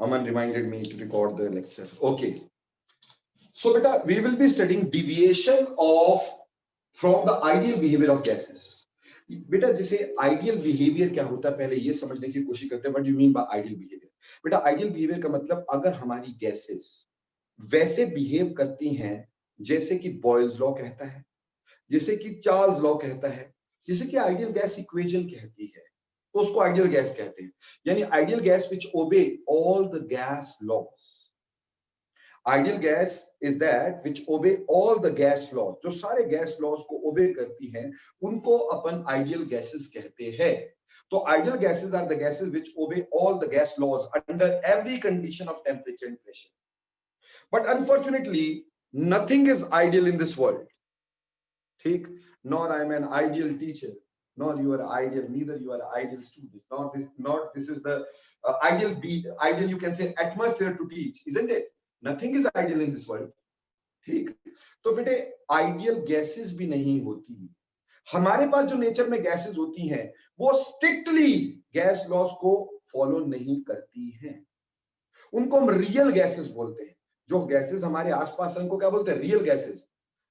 Aman reminded me to record the lecture. Okay. So beta, we will be studying deviation of from the ideal behavior of gases. बेटा जैसे ideal behaviour क्या होता है पहले ये समझने की कोशिश करते हैं. What do you mean by ideal behaviour? बेटा आइडियल बिहेवियर का मतलब अगर हमारी गैसेस वैसे बिहेव करती हैं जैसे कि बॉयल्स लॉ कहता है, जैसे कि चार्ल्स लॉ कहता है, जैसे कि आइडियल गैस इक्वेशन कहती है, तो उसको आइडियल गैस कहते हैं. यानी ideal gas which obey all the gas laws. Ideal gas is that which obey all the gas laws. जो सारे गैस लॉज को ओबे करती हैं उनको अपन आइडियल गैसेस कहते हैं. तो ideal gases are the gases which obey all the gas laws under every condition of temperature and pressure. But unfortunately nothing is ideal in this world. ठीक? Nor I am an ideal teacher, nor you are ideal, neither you are ideal student, not this is the ideal you can say atmosphere to teach, isn't it? Nothing is ideal in this world. ठीक? तो बेटे ideal gases भी नहीं होती. हमारे पास जो nature में गैसेस होती हैं वो स्ट्रिक्टली गैस लॉज को फॉलो नहीं करती हैं. उनको हम रियल गैसेस बोलते हैं. जो गैसेस हमारे आसपास हैं उनको क्या बोलते हैं? Real gases.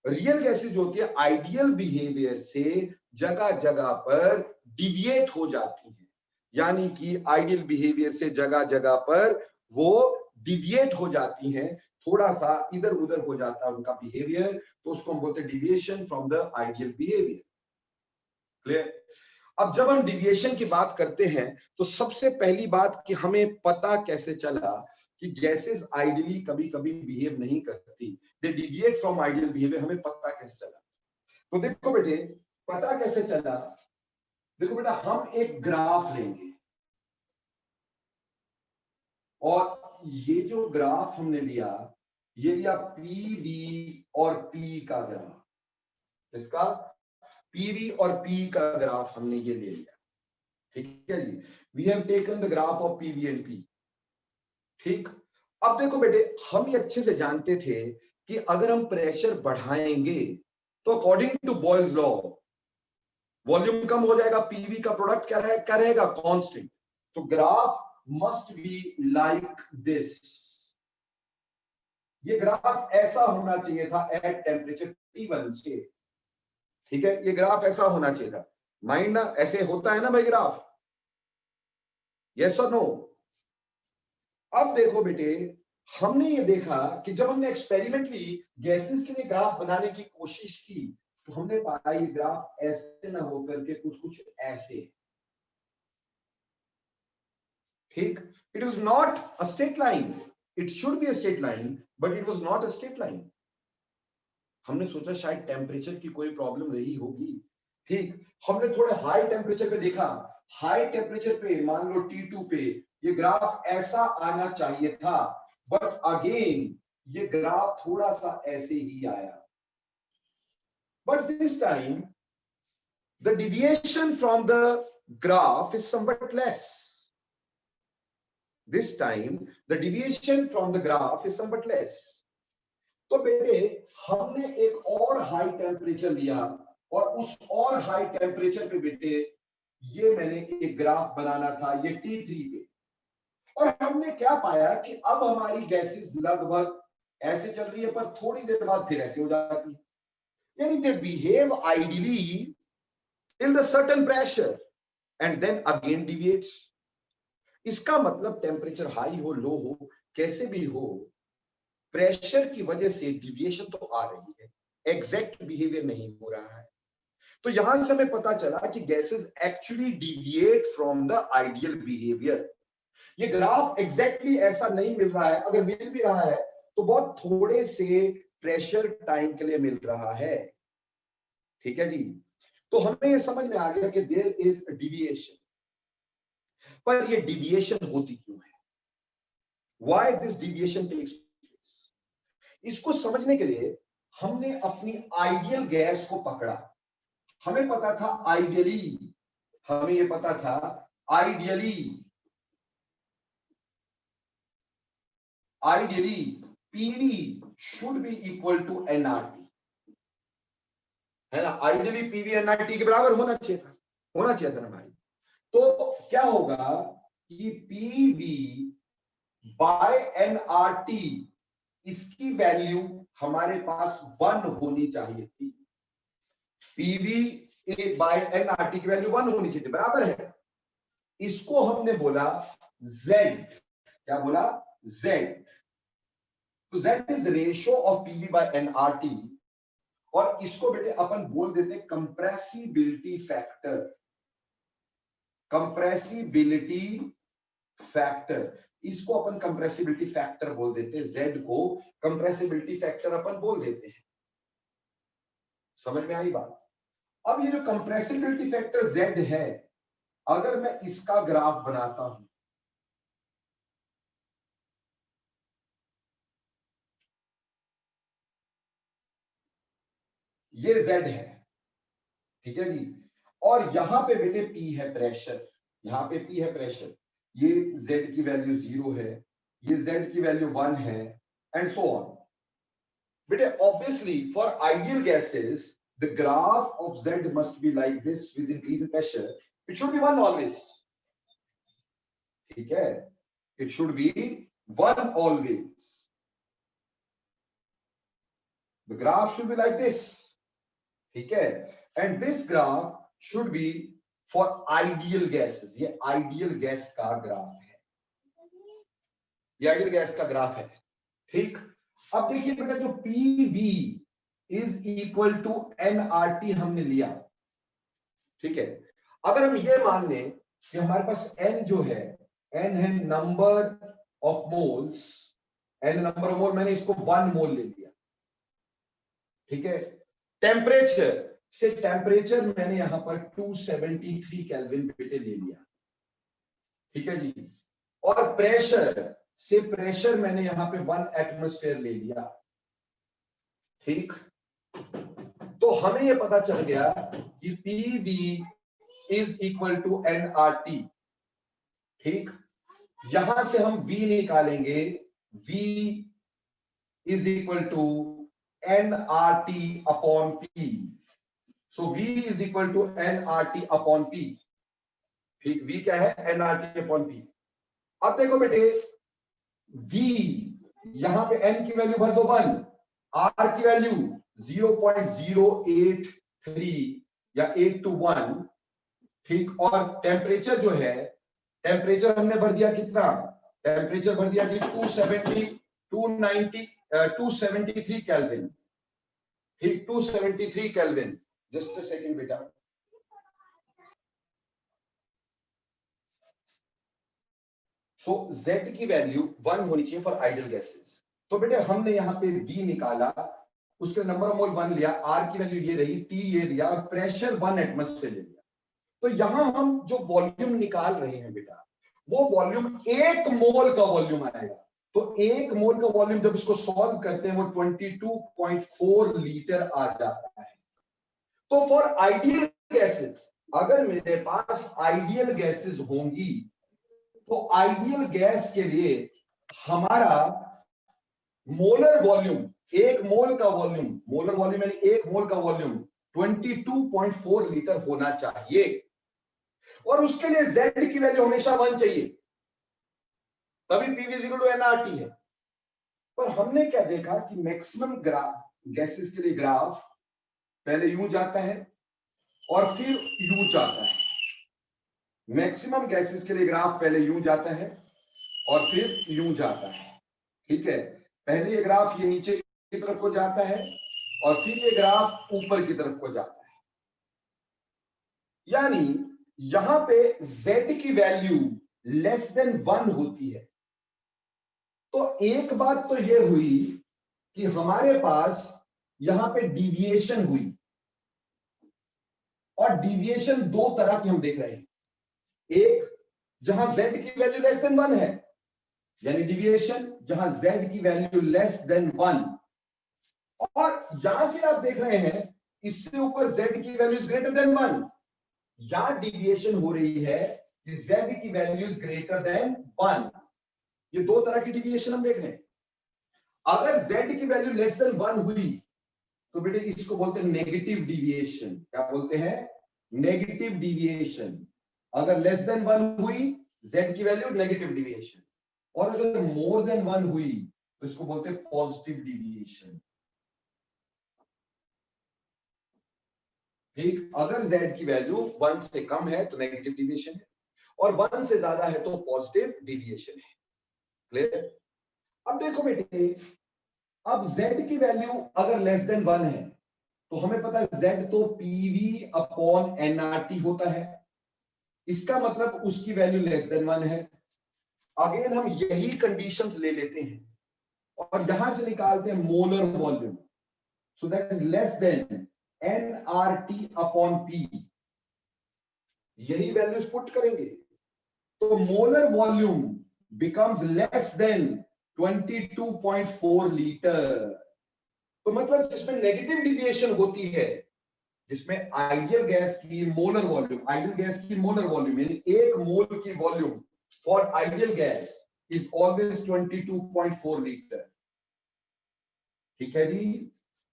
रियल गैसेज जो होती है आइडियल बिहेवियर से जगह जगह पर डिविएट हो जाती है. यानी कि आइडियल बिहेवियर से जगह जगह पर वो डिविएट हो जाती हैं, थोड़ा सा इधर उधर हो जाता है उनका बिहेवियर, तो उसको हम बोलते हैं deviation from the ideal behaviour. Clear? अब जब हम डिविएशन की बात करते हैं तो सबसे पहली बात कि हमें पता कैसे चला कि गैसेस आइडियली कभी कभी बिहेव नहीं करती, दे डिविएट फ्रॉम आइडियल बिहेवियर. हमें पता कैसे चला? तो देखो बेटे पता कैसे चला. देखो बेटा हम एक ग्राफ लेंगे और ये जो ग्राफ हमने लिया ये लिया पीवी और पी का ग्राफ. इसका पीवी और पी का ग्राफ हमने ये ले लिया. ठीक है जी. We have taken the graph of PV and P. ठीक? अब देखो बेटे हम ये अच्छे से जानते थे कि अगर हम प्रेशर बढ़ाएंगे तो according to Boyle's law volume कम हो जाएगा, पीवी का प्रोडक्ट क्या रहेगा? कांस्टेंट. तो graph must be like this. ये ग्राफ ऐसा होना चाहिए था एट टेम्परेचर T1 से. ठीक है? ये ग्राफ ऐसा होना चाहिए था. माइंड ना ऐसे होता है ना भाई ग्राफ? यस और नो? अब देखो बेटे हमने ये देखा कि जब हमने एक्सपेरिमेंटली गैसेस के लिए ग्राफ बनाने की कोशिश की तो हमने पाया ये ग्राफ ऐसे ना होकर के कुछ कुछ ऐसे. ठीक? It was not a straight line. It should be a straight line but it was not a straight line. हमने सोचा शायद टेम्परेचर की कोई प्रॉब्लम रही होगी. ठीक? हमने थोड़े हाई टेम्परेचर पे देखा. हाई टेम्परेचर पे मान लो T2 पे ये ग्राफ ऐसा आना चाहिए था, बट अगेन ये ग्राफ थोड़ा सा ऐसे ही आया. But this time the deviation from the graph is somewhat less. This time the deviation from the graph is somewhat less. तो बेटे हमने एक और हाई टेम्परेचर लिया और उस और हाई टेम्परेचर पे बेटे ये मैंने एक ग्राफ बनाना था ये T3 पे. और हमने क्या पाया कि अब हमारी गैसेस लगभग ऐसे चल रही है पर थोड़ी देर बाद फिर ऐसे हो जाती है. यानी they behave ideally till the certain pressure and then again deviates. इसका मतलब टेम्परेचर हाई हो लो हो कैसे भी हो प्रेशर की वजह से डिविएशन तो आ रही है, एग्जैक्ट बिहेवियर नहीं हो रहा है. तो यहां से हमें पता चला कि gases actually deviate from the ideal behaviour. ये ग्राफ एग्जैक्टली ऐसा नहीं मिल रहा है. अगर मिल भी रहा है तो बहुत थोड़े से प्रेशर टाइम के लिए मिल रहा है. ठीक है जी? तो हमें ये समझ में आ गया कि देयर इज अ डिविएशन. पर ये डिविएशन होती क्यों है? Why this deviation takes place? इसको समझने के लिए हमने अपनी आइडियल गैस को पकड़ा. हमें पता था आइडियली, हमें ये पता था ideally PV should be equal to nRT. है ना? आइडियली PV nRT के बराबर होना चाहिए था ना भाई. तो क्या होगा कि PV बाय NRT इसकी वैल्यू हमारे पास 1 होनी चाहिए थी। PV बाय NRT की वैल्यू 1 होनी चाहिए थी, बराबर है। इसको हमने बोला Z, क्या बोला? Z। तो Z is ratio of PV by NRT, और इसको बेटे अपन बोल देते हैं कंप्रेसिबिलिटी फैक्टर। कंप्रेसिबिलिटी फैक्टर, इसको अपन कंप्रेसिबिलिटी फैक्टर बोल देते हैं। Z को कंप्रेसिबिलिटी फैक्टर अपन बोल देते हैं। समझ में आई बात? अब ये जो कंप्रेसिबिलिटी फैक्टर Z है, अगर मैं इसका ग्राफ बनाता हूं, ये Z है, ठीक है जी, और यहां पे बेटे P है प्रेशर, यहां पे P है प्रेशर, ये Z की वैल्यू 0 है, ये Z की वैल्यू 1 है, एंड सो ऑन। बेटे obviously for ideal gases the graph of Z must be like this with increase in pressure, it should be 1 always, ठीक है, it should be 1 always, the graph should be like this, ठीक है, and this graph should be for ideal gases. ये ideal gas का graph है, ये ideal gas का graph है, ठीक। अब देखिए बेटा, जो PV is equal to NRT हमने लिया, ठीक है। अगर हम ये मान लें कि हमारे पास N जो है, N है number of moles, N number of mole, मैंने इसको 1 मोल ले लिया, ठीक है। टेम्परेचर से टेम्परेचर मैंने यहां पर 273 केल्विन बेटे ले लिया, ठीक है जी, और प्रेशर से प्रेशर मैंने यहां पे 1 एटमॉस्फेयर ले लिया, ठीक। तो हमें यह पता चल गया कि PV is equal to NRT, ठीक। यहां से हम V निकालेंगे, V is equal to NRT upon P, so V is equal to NRT upon P, ठीक। V क्या है? NRT upon P। अब देखो बेटे, V यहां पे N की वैल्यू भर दो 1, R की वैल्यू 0.083 या 821, ठीक, और टेम्परेचर जो है, टेम्परेचर हमने भर दिया कितना? टेम्परेचर भर दिया जी 273 केल्विन, ठीक, 273 केल्विन। जस्ट अ सेकंड बेटा, सो Z की वैल्यू 1 होनी चाहिए फॉर आइडियल गैसेस। तो बेटे हमने यहां पे V निकाला, उसके नंबर ऑफ मोल 1 लिया, R की वैल्यू ये रही, T ये लिया, और प्रेशर 1 एटमॉस्फेयर ले लिया। तो यहां हम जो वॉल्यूम निकाल रहे हैं बेटा, वो वॉल्यूम 1 मोल का वॉल्यूम आएगा। तो 1 मोल का वॉल्यूम जब इसको सॉल्व करते हैं, वो 22.4 लीटर आ जाता है। तो फॉर आइडियल गैसेस, अगर मेरे पास आइडियल गैसेस होंगी, तो आइडियल गैस के लिए हमारा मोलर वॉल्यूम, 1 मोल का वॉल्यूम, मोलर वॉल्यूम यानी 1 मोल का वॉल्यूम 22.4 लीटर होना चाहिए, और उसके लिए Z की वैल्यू हमेशा 1 चाहिए, तभी PV इक्वल टू NRT है। पर हमने क्या देखा कि मैक्सिमम गैसेस के लिए ग्राफ पहले यूं जाता है और फिर यूं जाता है। मैक्सिमम गैसेस के लिए ग्राफ पहले यूं जाता है और फिर यूं जाता है, ठीक है। पहले ये ग्राफ ये नीचे की तरफ को जाता है और फिर ये ग्राफ ऊपर की तरफ को जाता है, यानी यहां पे Z की वैल्यू लेस देन 1 होती है। तो एक बात तो ये हुई कि हमारे पास यहां पे डिविएशन हुई, और डिविएशन 2 तरह की हम देख रहे हैं। एक, जहां Z की वैल्यू लेस देन 1 है, यानी डिविएशन जहां Z की वैल्यू लेस देन 1, और यहां फिर आप देख रहे हैं इससे ऊपर Z की वैल्यू ग्रेटर देन 1, यहां डिविएशन हो रही है कि Z की वैल्यू ग्रेटर देन 1। ये 2 तरह की डिविएशन हम देख रहे हैं। अगर Z की वैल्यू लेस देन 1 हुई, तो बेटे इसको बोलते हैं नेगेटिव डिविएशन। क्या बोलते हैं? Negative deviation. अगर लेस देन 1 हुई Z की वैल्यू, नेगेटिव डिविएशन। और अगर मोर देन 1 हुई तो इसको बोलते हैं पॉजिटिव डिविएशन। ठीक, अगर z की वैल्यू 1 से कम है तो नेगेटिव डिविएशन है, और 1 से ज्यादा है तो पॉजिटिव डिविएशन है। क्लियर? अब देखो बेटे, अब z की वैल्यू अगर लेस देन 1 है तो हमें पता है z तो pv अपॉन nRT होता है, इसका मतलब उसकी वैल्यू लेस देन 1 है। अगेन हम यही कंडीशंस ले लेते हैं और यहां से निकालते हैं molar volume, so that is less then nRT upon p, यही वैल्यूज पुट करेंगे तो molar volume becomes less than 22.4 litre. तो मतलब जिसमें नेगेटिव डिविएशन होती है, जिसमें आइडियल गैस की मोलर वॉल्यूम, आइडियल गैस की मोलर वॉल्यूम यानी एक मोल की volume for ideal gas is always 22.4 litre. ठीक है जी।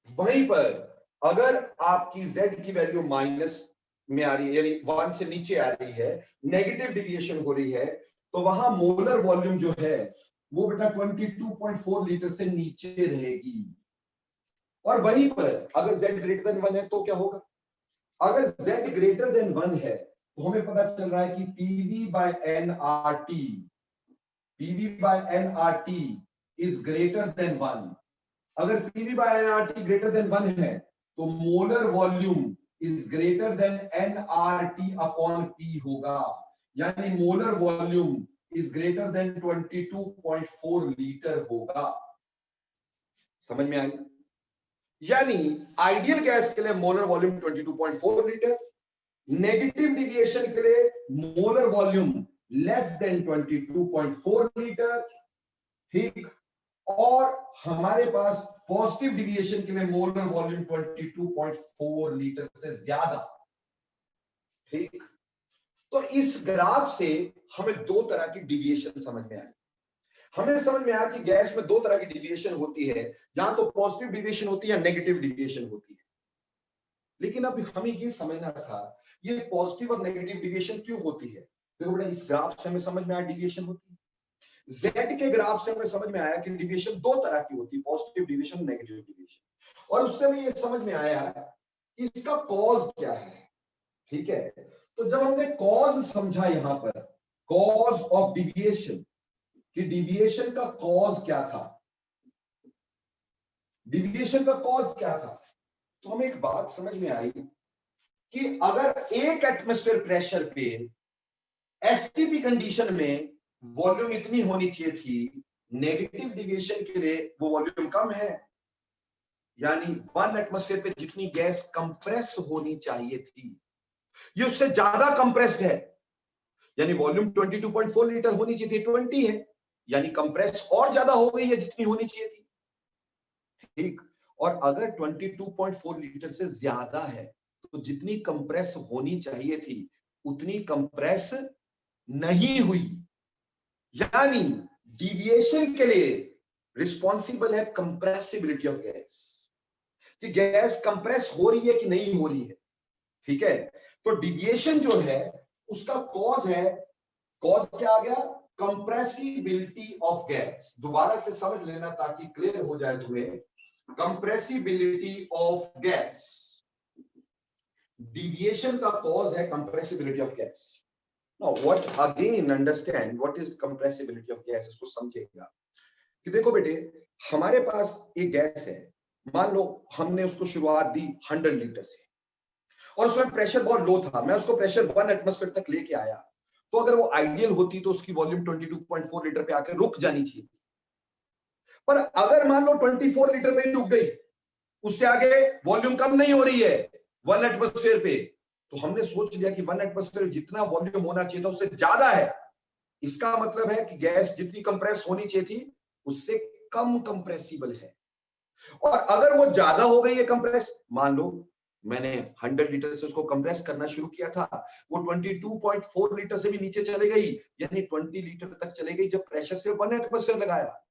वहीं पर अगर आपकी Z की वैल्यू माइनस में आ रही है, यानी 1 से नीचे आ रही है, नेगेटिव डिविएशन हो रही है, तो वहां मोलर वॉल्यूम जो है वो बेटा 22.4 लीटर से नीचे रहेगी। और वहीं पर अगर Z ग्रेटर देन 1 है तो क्या होगा? अगर Z ग्रेटर देन 1 है तो हमें पता चल रहा है कि PV by nRT is greater than 1। अगर PV by nRT greater than 1 है तो molar volume is greater then nRT upon P होगा, यानी molar volume is greater then 22.4 litre होगा। समझ में आई? यानी आइडियल गैस के लिए molar volume 22.4 litre, negative deviation के लिए molar volume less than 22.4 litre. ठीक, और हमारे पास पॉजिटिव डिविएशन के लिए मोलर वॉल्यूम 22.4 लीटर से ज्यादा। ठीक, तो इस ग्राफ से हमें दो तरह की डिविएशन समझ में आई। हमें समझ में आया कि गैस में दो तरह की डिविएशन होती है, या तो पॉजिटिव डिविएशन होती है या नेगेटिव डिविएशन होती है। लेकिन अब हमें ये समझना था ये पॉजिटिव और नेगेटिव डिविएशन क्यों होती है। देखो बेटा, इस ग्राफ से हमें समझ में आया डिविएशन होती है। Z के ग्राफ से हमें समझ में आया कि डिविएशन दो तरह की होती है, पॉजिटिव डिविएशन, नेगेटिव डिविएशन। और उससे हमें ये समझ में आया कि इसका कॉज क्या है। ठीक है, तो जब हमने कॉज समझा, यहां पर कॉज ऑफ डिविएशन, कि डिविएशन का कॉज क्या था, डिविएशन का कॉज क्या था, तो हमें एक बात समझ में आई कि अगर एक एटमॉस्फेयर प्रेशर पे एसटीपी कंडीशन में वॉल्यूम इतनी होनी चाहिए थी, नेगेटिव डिविएशन के लिए वो वॉल्यूम कम है, यानी 1 एटमॉस्फेयर पे जितनी गैस कंप्रेस होनी चाहिए थी ये उससे ज्यादा कंप्रेस्ड है, यानी वॉल्यूम 22.4 लीटर होनी चाहिए थी, 20 है, यानी कंप्रेस और ज्यादा हो गई है जितनी होनी चाहिए थी। ठीक, और अगर 22.4 लीटर से ज्यादा है तो जितनी कंप्रेस होनी चाहिए थी उतनी कंप्रेस नहीं हुई, यानी डिविएशन के लिए रिस्पॉन्सिबल है कंप्रेसिबिलिटी ऑफ गैस, कि गैस कंप्रेस हो रही है कि नहीं हो रही है। ठीक है, तो डिविएशन जो है उसका कॉज है, कॉज क्या आ गया? Compressibility of gas. दोबारा से समझ लेना ताकि क्लियर हो जाए तुम्हें। कंप्रेसिबिलिटी ऑफ गैस, डिविएशन का कॉज है compressibility of gas. Now what again understand what is compressibility of gas, इसको समझेगा कि देखो बेटे, हमारे पास एक गैस है, मान लो हमने उसको शुरुआत दी 100 लीटर से और उसमें प्रेशर बहुत लो था, मैं उसको प्रेशर 1 एटमॉस्फेयर तक लेके आया, तो अगर वो आइडियल होती तो उसकी वॉल्यूम 22.4 लीटर पे आके रुक जानी चाहिए। पर अगर मान लो 24 लीटर पे ही रुक गई, उससे आगे वॉल्यूम कम नहीं हो रही है 1 एटमॉस्फेयर पे, तो हमने सोच लिया कि 1 एटमॉस्फेयर जितना वॉल्यूम होना चाहिए था उससे ज्यादा है। इसका मतलब है कि गैस जितनी कंप्रेस होनी चाहिए थी उससे कम कंप्रेसिबल है। और अगर वो ज्यादा हो गई है कंप्रेस, मान लो मैंने 100 लीटर से उसको कंप्रेस करना शुरू किया था, वो 22.4 लीटर से भी नीचे चले गई, यानी 20 लीटर तक चले गई, जब प्रेशर सिर्फ 1 एटमॉस्फेयर लगाया,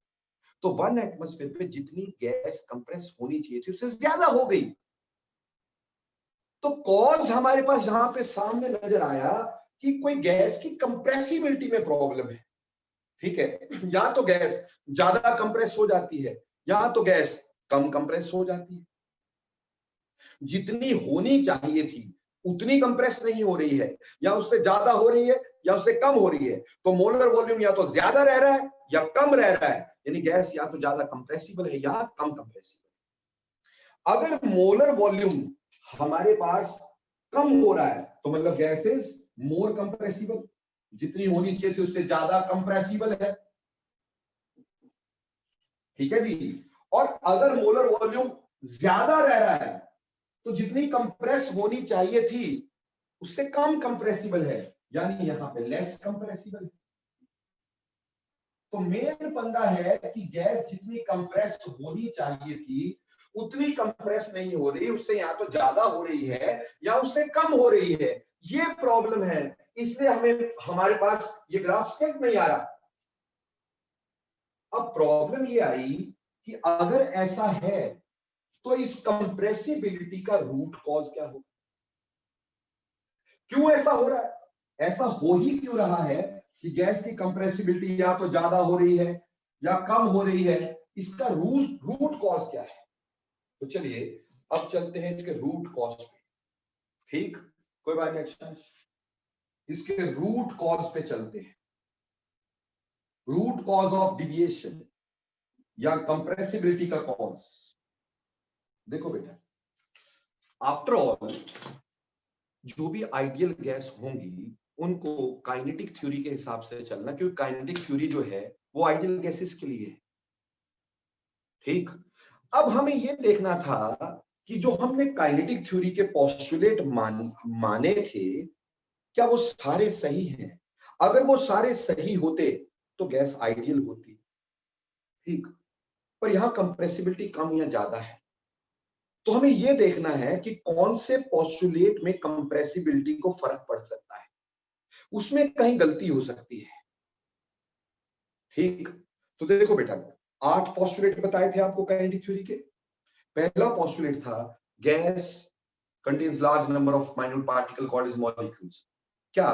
तो 1 एटमॉस्फेयर पे जितनी गैस कंप्रेस होनी चाहिए थी उससे ज्यादा हो गई। तो कॉज हमारे पास यहां पे सामने नजर आया कि कोई गैस की कंप्रेसिबिलिटी में प्रॉब्लम है। ठीक है, या तो गैस ज्यादा कंप्रेस हो जाती है या तो गैस कम कंप्रेस हो जाती है। जितनी होनी चाहिए थी उतनी कंप्रेस नहीं हो रही है, या उससे ज्यादा हो रही है या उससे कम हो रही है। तो मोलर वॉल्यूम या तो ज्यादा रह रहा है या कम रह रहा है, यानी गैस या तो ज्यादा कंप्रेसिबल है या कम कंप्रेसिबल। अगर मोलर वॉल्यूम हमारे पास कम हो रहा है तो मतलब गैस इज मोर कंप्रेसिबल, जितनी होनी चाहिए थी उससे ज्यादा कंप्रेसिबल है। ठीक है जी। और अगर मोलर वॉल्यूम ज्यादा रह रहा है तो जितनी कंप्रेस होनी चाहिए थी उससे कम कंप्रेसिबल है, यानी यहां पे लेस कंप्रेसिबल है। तो मेन पंगा है कि गैस जितनी कंप्रेस होनी चाहिए थी उतनी कंप्रेस नहीं हो रही, उससे या तो ज्यादा हो रही है या उससे कम हो रही है। ये प्रॉब्लम है, इसलिए हमें हमारे पास ये ग्राफ स्टेट नहीं आ रहा। अब प्रॉब्लम ये आई कि अगर ऐसा है तो इस कंप्रेसिबिलिटी का रूट कॉज क्या हो, क्यों ऐसा हो रहा है, ऐसा हो ही क्यों रहा है कि गैस की कंप्रेसिबिलिटी या तो ज्यादा हो रही है या कम हो रही है, इसका रूट कॉज क्या है। तो चलिए अब चलते हैं इसके रूट कॉज पे। ठीक, कोई बात नहीं, अच्छा इसके रूट कॉज पे चलते हैं। रूट कॉज ऑफ डिविएशन या कंप्रेसिबिलिटी का कॉज। देखो बेटा, आफ्टर ऑल जो भी आइडियल गैस होंगी उनको काइनेटिक थ्योरी के हिसाब से चलना, क्योंकि काइनेटिक थ्योरी जो है वो आइडियल गैसेस के लिए है। ठीक, अब हमें यह देखना था कि जो हमने काइनेटिक थ्योरी के पोस्टुलेट माने थे क्या वो सारे सही हैं। अगर वो सारे सही होते तो गैस आइडियल होती। ठीक, पर यहां कंप्रेसिबिलिटी कम या ज्यादा है, तो हमें यह देखना है कि कौन से पोस्टुलेट में कंप्रेसिबिलिटी को फर्क पड़ सकता है, उसमें कहीं गलती हो सकती है। ठीक, तो देखो बेटा 8 पोस्टुलेट बताए थे आपको काइनेटिक थ्योरी के। पहला पोस्टुलेट था gas contains large number of minute particle called as molecules. क्या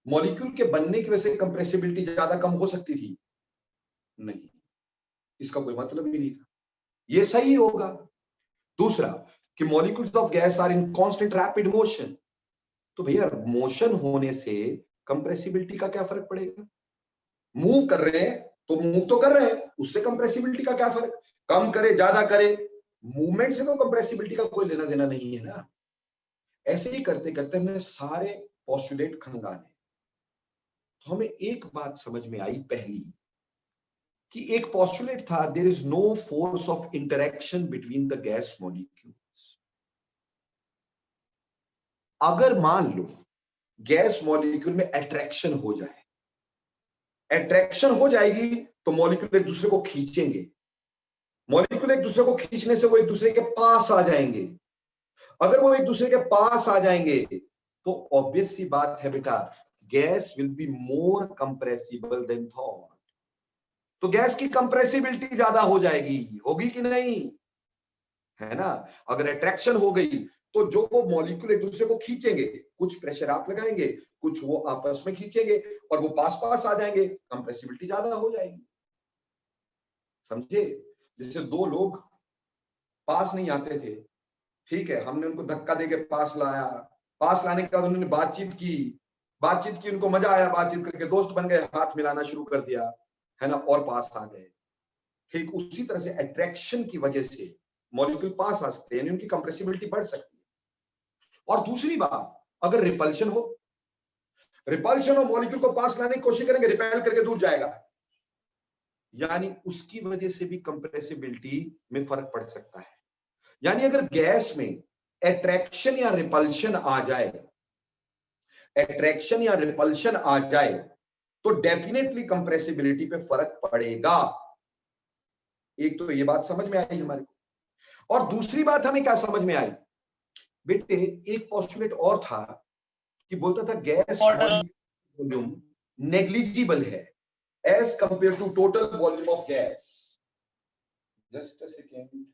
मॉलिक्यूल के बनने की वजह से कंप्रेसिबिलिटी ज्यादा कम हो सकती थी? नहीं, इसका कोई मतलब ही नहीं था, ये सही होगा। दूसरा कि molecules of gas are in constant rapid motion, तो भैया मोशन होने से कंप्रेसिबिलिटी का क्या फर्क पड़ेगा, मूव कर रहे हैं तो मूव तो कर रहे हैं, उससे कंप्रेसिबिलिटी का क्या फर्क, कम करे ज्यादा करे, मूवमेंट से तो कंप्रेसिबिलिटी का कोई लेना देना नहीं है ना। ऐसे ही करते करते हमने सारे पोस्टुलेट खंगाले, तो हमें एक बात समझ में आई पहली कि एक पोस्टुलेट था there is no force of interaction between the gas molecules. अगर मान लो गैस मॉलिक्यूल में अट्रैक्शन हो जाए, अट्रैक्शन हो जाएगी तो मॉलिक्यूल एक दूसरे को खींचेंगे, मॉलिक्यूल एक दूसरे को खींचने से वो एक दूसरे के पास आ जाएंगे। अगर वो एक दूसरे के पास आ जाएंगे तो ऑब्वियस सी बात है बेटा, gas will be more compressible than thought, तो गैस की कंप्रेसिबिलिटी ज्यादा हो जाएगी, होगी कि नहीं, है ना। अगर अट्रैक्शन हो गई तो जो वो मॉलिक्यूल एक दूसरे को खींचेंगे, कुछ प्रेशर आप लगाएंगे, कुछ वो आपस में खींचेंगे और वो पास पास आ जाएंगे, कंप्रेसिबिलिटी ज्यादा हो जाएगी। समझे, जैसे दो लोग पास नहीं आते थे, ठीक है, हमने उनको धक्का देके पास लाया, पास लाने के बाद उन्होंने बातचीत की, उनको मजा आया, बातचीत करके दोस्त बन गए, हाथ मिलाना शुरू कर दिया, है ना, और पास आ गए। ठीक उसी तरह से अट्रैक्शन की वजह से मॉलिक्यूल पास आ सकते हैं, यानी उनकी कंप्रेसिबिलिटी बढ़ सकती है। और दूसरी बात, अगर रिपल्शन हो मॉलिक्यूल को पास लाने की कोशिश करेंगे, रिपेल करके दूर जाएगा, यानी उसकी वजह से भी कंप्रेसिबिलिटी में फर्क पड़ सकता है। यानी अगर गैस में अट्रैक्शन या रिपल्शन आ जाए, अट्रैक्शन या रिपल्शन आ जाए तो डेफिनेटली कंप्रेसिबिलिटी पे फर्क पड़ेगा। एक तो ये बात समझ में आई हमारे को, और दूसरी बात हमें क्या समझ में आई बेटे, एक पोस्टुलेट और था कि बोलता था गैस वॉल्यूम नेग्लिजिबल है as compare to total volume of gas. Just a second,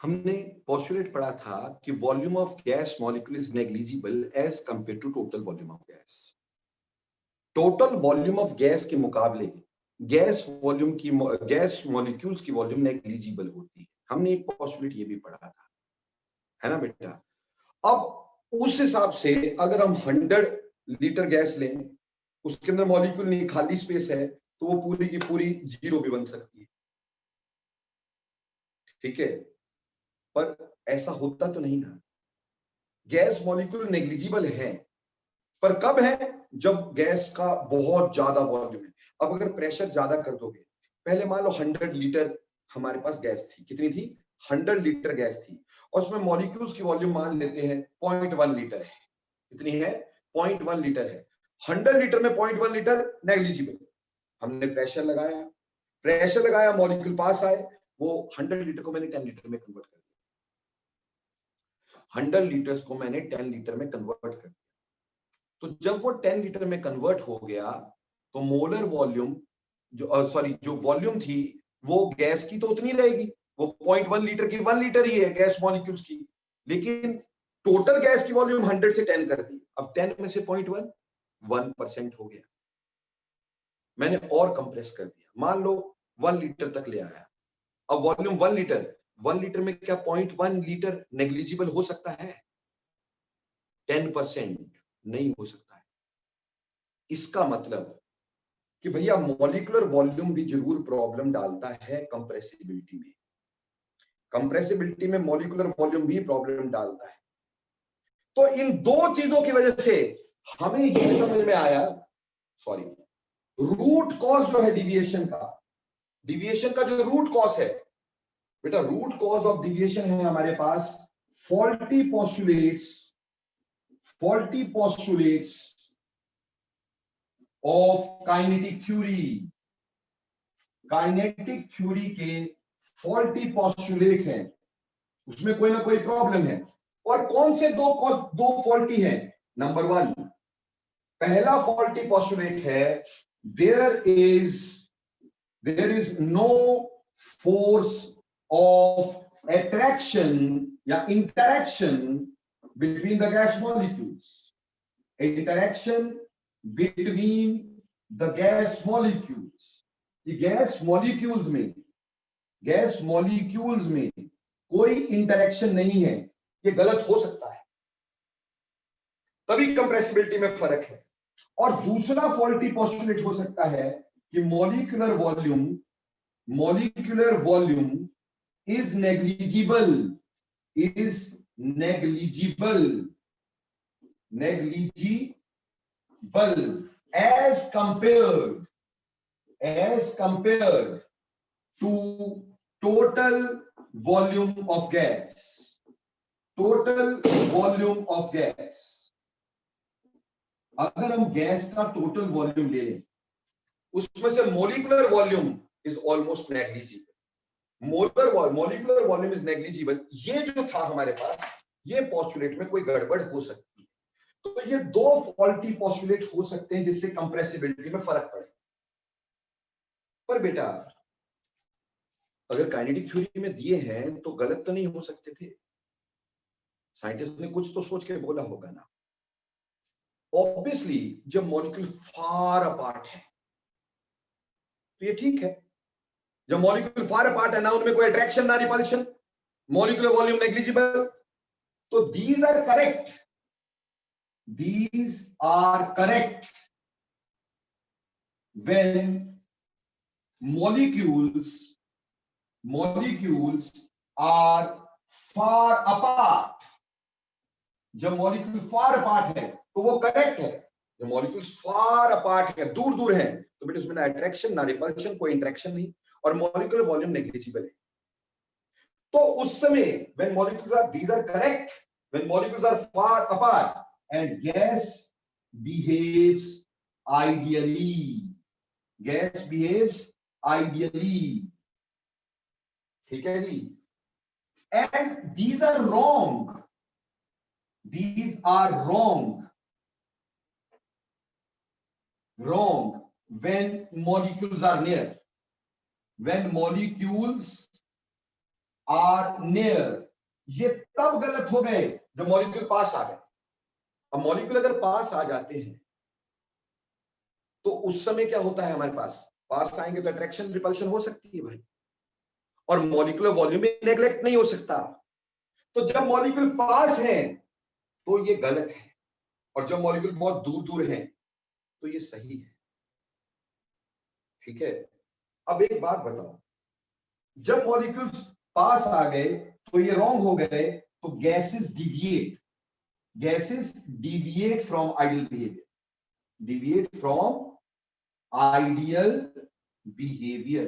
हमने पोस्टुलेट पढ़ा था कि volume of gas molecule is negligible as compare to total volume of gas. Total volume of gas के मुकाबले gas molecules की volume negligible होती है। हमने एक पोस्टुलेट ये भी पढ़ा था, है ना बेटा। अब उस हिसाब से अगर हम 100 लीटर गैस लें, उसके अंदर मॉलिक्यूल नहीं, खाली स्पेस है, तो वो पूरी की पूरी जीरो भी बन सकती है, ठीक है। पर ऐसा होता तो नहीं ना, गैस मॉलिक्यूल नेग्लिजिबल है, पर कब है? जब गैस का बहुत ज्यादा वॉल्यूम है। अब अगर प्रेशर ज्यादा कर दोगे, पहले मान लो 100 लीटर हमारे पास गैस थी, कितनी थी? 100 लीटर गैस थी, और उसमें मॉलिक्यूल्स की वॉल्यूम मान लेते हैं 0.1 लीटर है। कितनी है? 0.1 लीटर है। 100 लीटर में 0.1 लीटर नेग्लिजिबल। हमने प्रेशर लगाया, मॉलिक्यूल पास आए, वो 100 लीटर को मैंने 10 लीटर में कन्वर्ट कर दिया। 100 लीटर्स को मैंने 10 लीटर में कन्वर्ट कर दिया। तो जब वो 10 लीटर में कन्वर्ट हो गया, तो मोलर वॉल्यूम जो वॉल्यूम थी वो गैस की तो उतनी रहेगी, वो 0.1 लीटर की 1 लीटर ही है गैस मॉलिक्यूल्स की, लेकिन टोटल गैस की वॉल्यूम 100 से 10 कर दी। अब 10 में से 0.1 1% हो गया। मैंने और कंप्रेस कर दिया, मान लो 1 लीटर तक ले आया। अब वॉल्यूम 1 लीटर में क्या 0.1 लीटर नेग्लिजिबल हो सकता है? 10% नहीं हो सकता है। इसका मतलब कि भैया मॉलिक्यूलर वॉल्यूम भी जरूर प्रॉब्लम डालता है कंप्रेसिबिलिटी में। कंप्रेसिबिलिटी में मॉलिक्यूलर वॉल्यूम भी प्रॉब्लम डालता है। तो इन दो चीजों की वजह से हमें ये समझ में आया, रूट कॉज जो है डिविएशन का जो रूट कॉज है बेटा, रूट कॉज ऑफ डिविएशन है हमारे पास faulty postulates of kinetic theory के फॉल्टी पोस्टुलेट हैं, उसमें कोई ना कोई प्रॉब्लम है। और कौन से दो फॉल्टी हैं? नंबर 1, पहला फॉल्टी पोस्टुलेट है there is no force of attraction या interaction between the gas molecules. Interaction between the gas molecules, gas molecules में कोई इंटरेक्शन नहीं है, ये गलत हो सकता है, तभी कंप्रेसिबिलिटी में फर्क है। और दूसरा फॉल्टी पोस्टुलेट हो सकता है कि molecular volume is negligible as compared to total volume of gas. अगर हम गैस का टोटल वॉल्यूम ले लें, उसमें से molecular volume is almost negligible. Molecular volume is negligible, ये जो था हमारे पास, ये पोस्टुलेट में कोई गड़बड़ हो सकती है। तो ये दो फॉल्टी पोस्टुलेट हो सकते हैं जिससे कंप्रेसिबिलिटी में फर्क पड़े। पर बेटा अगर काइनेटिक थ्योरी में दिए हैं तो गलत तो नहीं हो सकते थे, साइंटिस्ट ने कुछ तो सोच के बोला होगा ना। ऑब्वियसली जब मॉलिक्यूल फार अपार्ट है तो ये ठीक है। जब मॉलिक्यूल फार अपार्ट है ना, उनमें कोई अट्रैक्शन ना रिपल्शन, मॉलिक्यूलर वॉल्यूम नेग्लिजिबल, तो these are correct when molecules are far apart। जब मॉलिक्यूल फार अपार्ट है तो वो करेक्ट है। जब मॉलिक्यूल्स फार अपार्ट है, दूर दूर है, तो बेटा उसमें ना अट्रैक्शन ना रिपल्शन, कोई इंटरेक्शन नहीं, और मॉलिक्यूलर वॉल्यूम नेग्लिजिबल है। तो उस समय when molecules are these are correct when molecules are far apart and gas behaves ideally, ठीक है जी। and these are wrong when molecules are near, when molecules are near, ये तब गलत हो गए जब मॉलिक्यूल पास आ गए। अब मॉलिक्यूल अगर पास आ जाते हैं तो उस समय क्या होता है, हमारे पास आएंगे तो अट्रैक्शन रिपल्शन हो सकती है भाई, और मॉलिक्यूलर वॉल्यूम भी नेग्लेक्ट नहीं हो सकता। तो जब मॉलिक्यूल पास है तो ये गलत है, और जब मॉलिक्यूल बहुत दूर दूर है तो ये सही है। ठीक है, अब एक बात बताओ, जब मॉलिक्यूल्स पास आ गए तो ये रॉन्ग हो गए, तो gases deviate from ideal behaviour, deviate from ideal behaviour.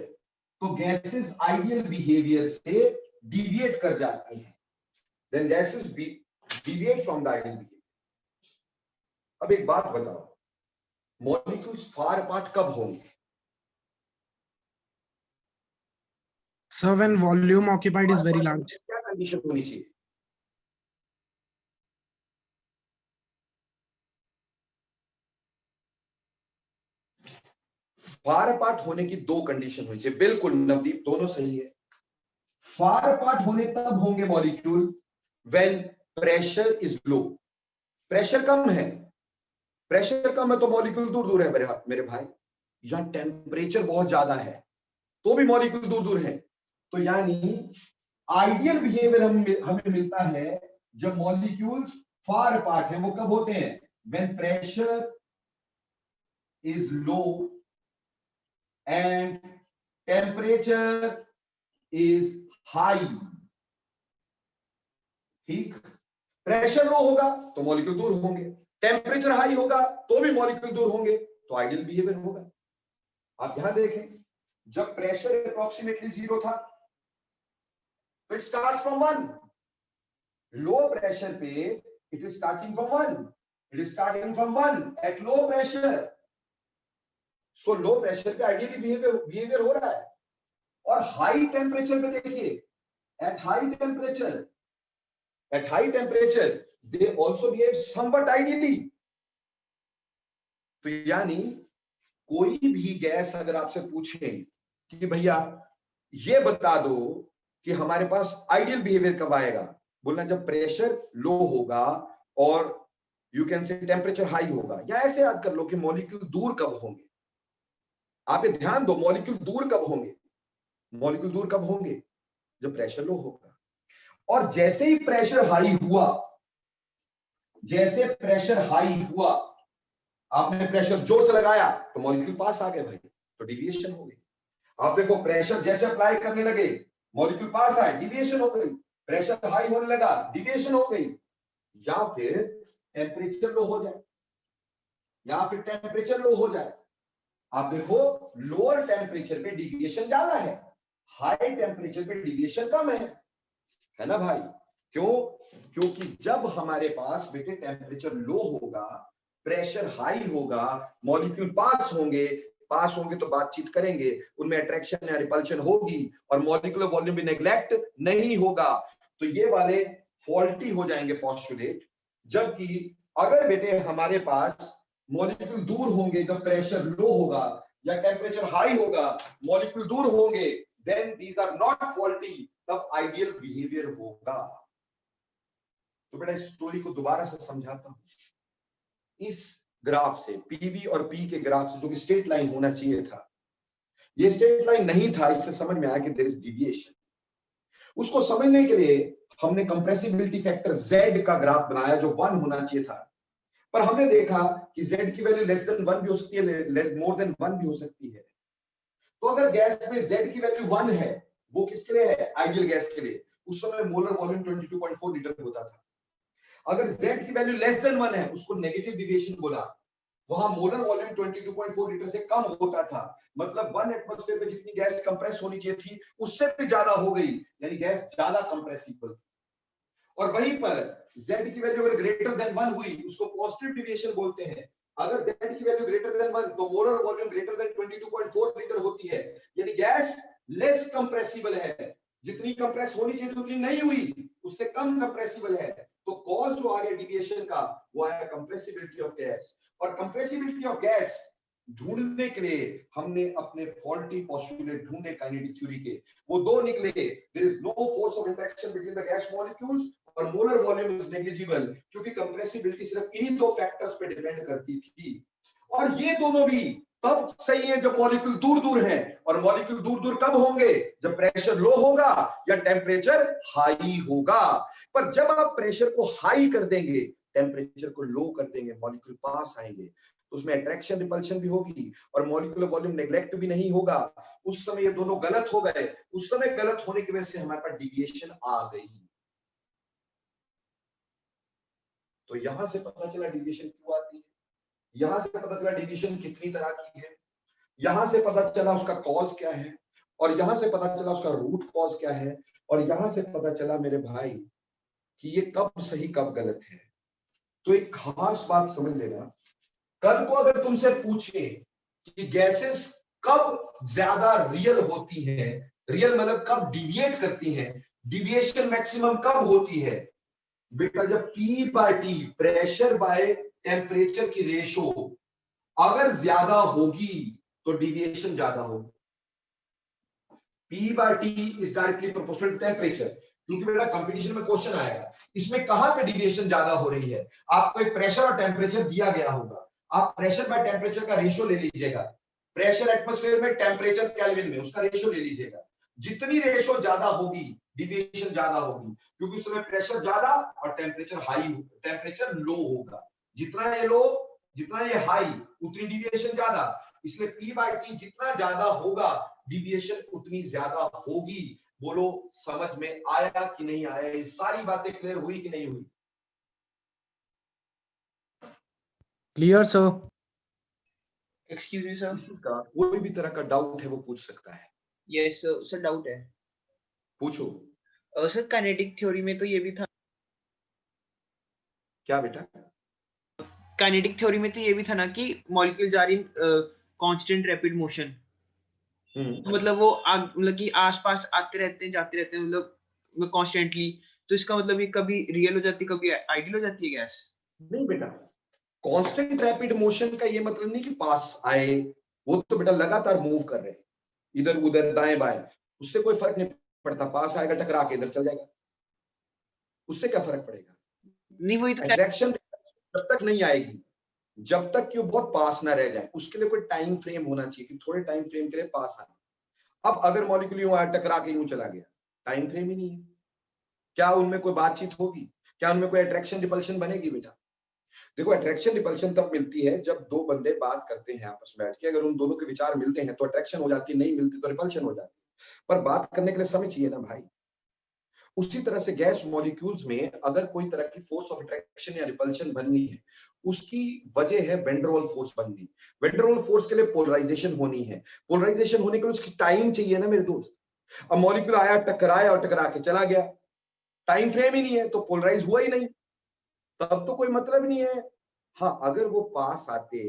तो गैसेस आइडियल बिहेवियर से डिविएट कर जाती हैं, then gases deviate from the ideal behaviour. अब एक बात बताओ, मॉलिक्यूल्स फार अपार्ट कब होंगे? Sir, when volume occupied is very large. क्या कंडीशन होनी चाहिए? फार अपार्ट होने की दो कंडीशन होनी चाहिए। बिल्कुल नवदीप, दोनों सही है। फार अपार्ट होने तब होंगे molecule when pressure is low. Pressure कम है, प्रेशर कम है तो मॉलिक्यूल दूर दूर है मेरे भाई। या टेम्परेचर बहुत ज्यादा है तो भी मॉलिक्यूल दूर दूर है। तो यानी आइडियल बिहेवियर हमें मिलता है जब मॉलिक्यूल्स फार अपार्ट है। वो कब होते हैं? When pressure is low and temperature is high. ठीक, प्रेशर लो होगा तो मॉलिक्यूल दूर होंगे, टेम्परेचर हाई होगा तो भी मॉलिक्यूल दूर होंगे, तो आइडियल बिहेवियर होगा। आप यहां देखें, जब प्रेशर अप्रोक्सीमेटली 0 था तो it starts from 1। Low pressure पे it is starting from 1, it is starting from 1 at low pressure. So low pressure पे आइडियली बिहेवियर हो रहा है। और हाई टेम्परेचर पे देखिए, at high temperature they also behave somewhat ideally। तो यानी कोई भी गैस अगर आपसे पूछे कि भैया ये बता दो कि हमारे पास आइडियल बिहेवियर कब आएगा, बोलना जब प्रेशर लो होगा और you can say temperature high होगा। या ऐसे याद कर लो कि मॉलिक्यूल दूर कब होंगे। आप ये ध्यान दो, मॉलिक्यूल दूर कब होंगे? मॉलिक्यूल दूर कब होंगे? जब प्रेशर लो होगा। और जैसे ही प्रेशर हाई हुआ, जैसे प्रेशर हाई हुआ, आपने प्रेशर जोर से लगाया तो मॉलिक्यूल पास आ गए भाई, तो डिविएशन हो गई। आप देखो, प्रेशर जैसे अप्लाई करने लगे मॉलिक्यूल पास आए, डिविएशन हो गई। प्रेशर हाई होने लगा, डिविएशन हो गई। या फिर टेम्परेचर लो हो जाए, आप देखो लोअर टेम्परेचर पे डिविएशन ज्यादा है, हाई टेम्परेचर पे डिविएशन कम है ना भाई? क्यों? क्योंकि जब हमारे पास बेटे टेम्परेचर लो होगा, प्रेशर हाई होगा, मॉलिक्यूल पास होंगे तो बातचीत करेंगे, उनमें अट्रैक्शन या रिपल्शन होगी और मॉलिक्यूलर वॉल्यूम भी नेग्लेक्ट नहीं होगा। तो ये वाले फॉल्टी हो जाएंगे पोस्टुलेट। जबकि अगर बेटे हमारे पास मॉलिक्यूल दूर होंगे जब प्रेशर लो होगा या टेम्परेचर हाई होगा, मॉलिक्यूल दूर होंगे, then these are not faulty, तब आइडियल बिहेवियर होगा। तो बेटा इस स्टोरी को दोबारा से समझाता हूं। इस ग्राफ से, पीवी और पी के ग्राफ से, जो कि स्ट्रेट लाइन होना चाहिए था, ये स्ट्रेट लाइन नहीं था। इससे समझ में आया कि देयर इज डिविएशन। उसको समझने के लिए हमने कंप्रेसिबिलिटी फैक्टर Z का ग्राफ बनाया जो 1 होना चाहिए था, पर हमने देखा कि Z की वैल्यू लेस देन 1 भी हो सकती है, मोर देन 1 भी हो सकती है। तो अगर गैस में Z की वैल्यू 1 है, वो किसके लिए है? आइडियल गैस के लिए। उस समय मोलर वॉल्यूम 22.4 लीटर होता था। अगर Z की वैल्यू लेस देन 1 है, उसको नेगेटिव डिविएशन बोला। वहां मोलर वॉल्यूम 22.4 लीटर से कम होता था, मतलब 1 एटमॉस्फेयर में जितनी गैस कंप्रेस होनी चाहिए थी उससे भी ज्यादा हो गई, यानी गैस ज्यादा कंप्रेसिबल। और वहीं पर Z की वैल्यू अगर ग्रेटर देन 1 हुई, उसको पॉजिटिव डिविएशन बोलते हैं। अगर Z की वैल्यू ग्रेटर देन 1 तो molar volume greater than 22.4 litre होती है, यानी गैस लेस कंप्रेसिबल है। जितनी कंप्रेस होनी चाहिए उतनी नहीं हुई, उससे कम कंप्रेसिबल है। तो कॉज जो आ गया डिविएशन का, वो आया कंप्रेसिबिलिटी ऑफ गैस। और कंप्रेसिबिलिटी ऑफ गैस ढूंढने के लिए हमने अपने फॉल्टी पोस्टुलेट ढूंढे काइनेटिक थ्योरी के, वो दो निकले, there is no force of interaction between the gas molecules और मोलर वॉल्यूम इज नेग्लिजिबल, क्योंकि कंप्रेसिबिलिटी सिर्फ इन्हीं दो फैक्टर्स पे डिपेंड करती थी। और ये दोनों भी तब सही है जब मॉलिक्यूल दूर दूर हैं, और मॉलिक्यूल दूर दूर कब होंगे, जब प्रेशर लो होगा या टेम्परेचर हाई होगा। पर जब आप प्रेशर को हाई कर देंगे, टेम्परेचर को लो कर देंगे, मॉलिक्यूल पास आएंगे, तो उसमें अट्रैक्शन रिपल्शन भी होगी और मॉलिक्यूलर वॉल्यूम नेग्लेक्ट भी नहीं होगा। उस समय ये दोनों गलत हो गए, उस समय गलत होने की वजह से हमारे पास डिविएशन आ गई। तो यहां से पता चला डिविएशन क्यों आती है, यहां से पता चला डिविएशन कितनी तरह की है, यहां से पता चला उसका कॉज क्या है, और यहां से पता चला उसका रूट कॉज क्या है, और यहां से पता चला मेरे भाई कि ये कब सही कब गलत है। तो एक खास बात समझ लेना, कल को अगर तुमसे पूछे कि गैसेस कब ज्यादा रियल होती है, रियल मतलब कब डिविएट करती हैं, डिविएशन मैक्सिमम कब होती है, बेटा जब P by T, pressure by temperature की रेशो अगर ज्यादा होगी तो डिविएशन ज्यादा होगी। P by T is directly proportional to temperature, क्योंकि बेटा कंपटीशन में क्वेश्चन आएगा इसमें कहां पे डिविएशन ज्यादा हो रही है। आपको एक प्रेशर और टेम्परेचर दिया गया होगा, आप प्रेशर बाय टेम्परेचर का रेशियो ले लीजिएगा, प्रेशर एटमॉस्फेयर में, टेम्परेचर केल्विन में, उसका रेशियो ले लीजिएगा। जितनी रेशियो ज्यादा होगी डिविएशन ज्यादा होगी, क्योंकि उस समय प्रेशर ज्यादा और टेम्परेचर हाई, टेम्परेचर लो होगा। जितना ये लो, जितना ये हाई, उतनी डिविएशन ज्यादा, इसलिए P बाय T जितना ज्यादा होगा डिविएशन उतनी ज्यादा होगी। बोलो समझ में आया कि नहीं आया, ये सारी बातें क्लियर हुई कि नहीं हुई? Clear, sir. Excuse me sir. किसी का कोई भी तरह का डाउट है वो पूछ सकता है, यस सर, डाउट है। पूछो। सर काइनेटिक थ्योरी में तो ये भी था, क्या बेटा? काइनेटिक थ्योरी में तो ये भी था ना कि molecules are in constant rapid motion, मतलब वो मतलब कि आसपास आते रहते हैं जाते रहते हैं, मतलब कॉन्स्टेंटली। तो इसका मतलब ये कभी रियल हो जाती है कभी आइडियल हो जाती है गैस। नहीं बेटा, कांस्टेंट रैपिड मोशन का ये मतलब नहीं कि पास आए, वो तो बेटा लगातार मूव कर रहे हैं इधर उधर दाएं बाएं, उससे कोई फर्क नहीं पड़ता। पास आएगा टकरा के इधर चल जाएगा, उससे क्या फर्क पड़ेगा? नहीं वही तो अट्रैक्शन जब तक नहीं आएगी, जब तक कि वो बहुत पास ना रह जाए, उसके लिए कोई टाइम फ्रेम होना चाहिए कि थोड़े टाइम फ्रेम के लिए पास आए। अब अगर मॉलिक्यूल यूं आया टकरा के यूं चला गया, टाइम फ्रेम ही नहीं है, क्या उनमें कोई बातचीत होगी, क्या उनमें कोई अट्रैक्शन रिपल्शन बनेगी? बेटा देखो, अट्रैक्शन रिपल्शन तब मिलती है जब दो बंदे बात करते हैं आपस में बैठ के, अगर उन दोनों के विचार मिलते हैं तो अट्रैक्शन हो जाती है, नहीं मिलती तो रिपल्शन हो जाती है। पर बात करने के लिए समय चाहिए ना भाई। उसी तरह से गैस मॉलिक्यूल्स में अगर कोई तरह की फोर्स ऑफ अट्रैक्शन या रिपल्शन बननी है, उसकी वजह है वैन डर वाल्स फोर्स बननी। वैन डर वाल्स फोर्स के लिए पोलराइजेशन होनी है, पोलराइजेशन होने के लिए उसकी टाइम चाहिए ना मेरे दोस्त। अब मॉलिक्यूल आया टकराया और टकरा के चला गया, टाइम फ्रेम ही नहीं है तो पोलराइज हुआ ही नहीं, तब तो कोई मतलब नहीं है। हाँ, अगर वो पास आते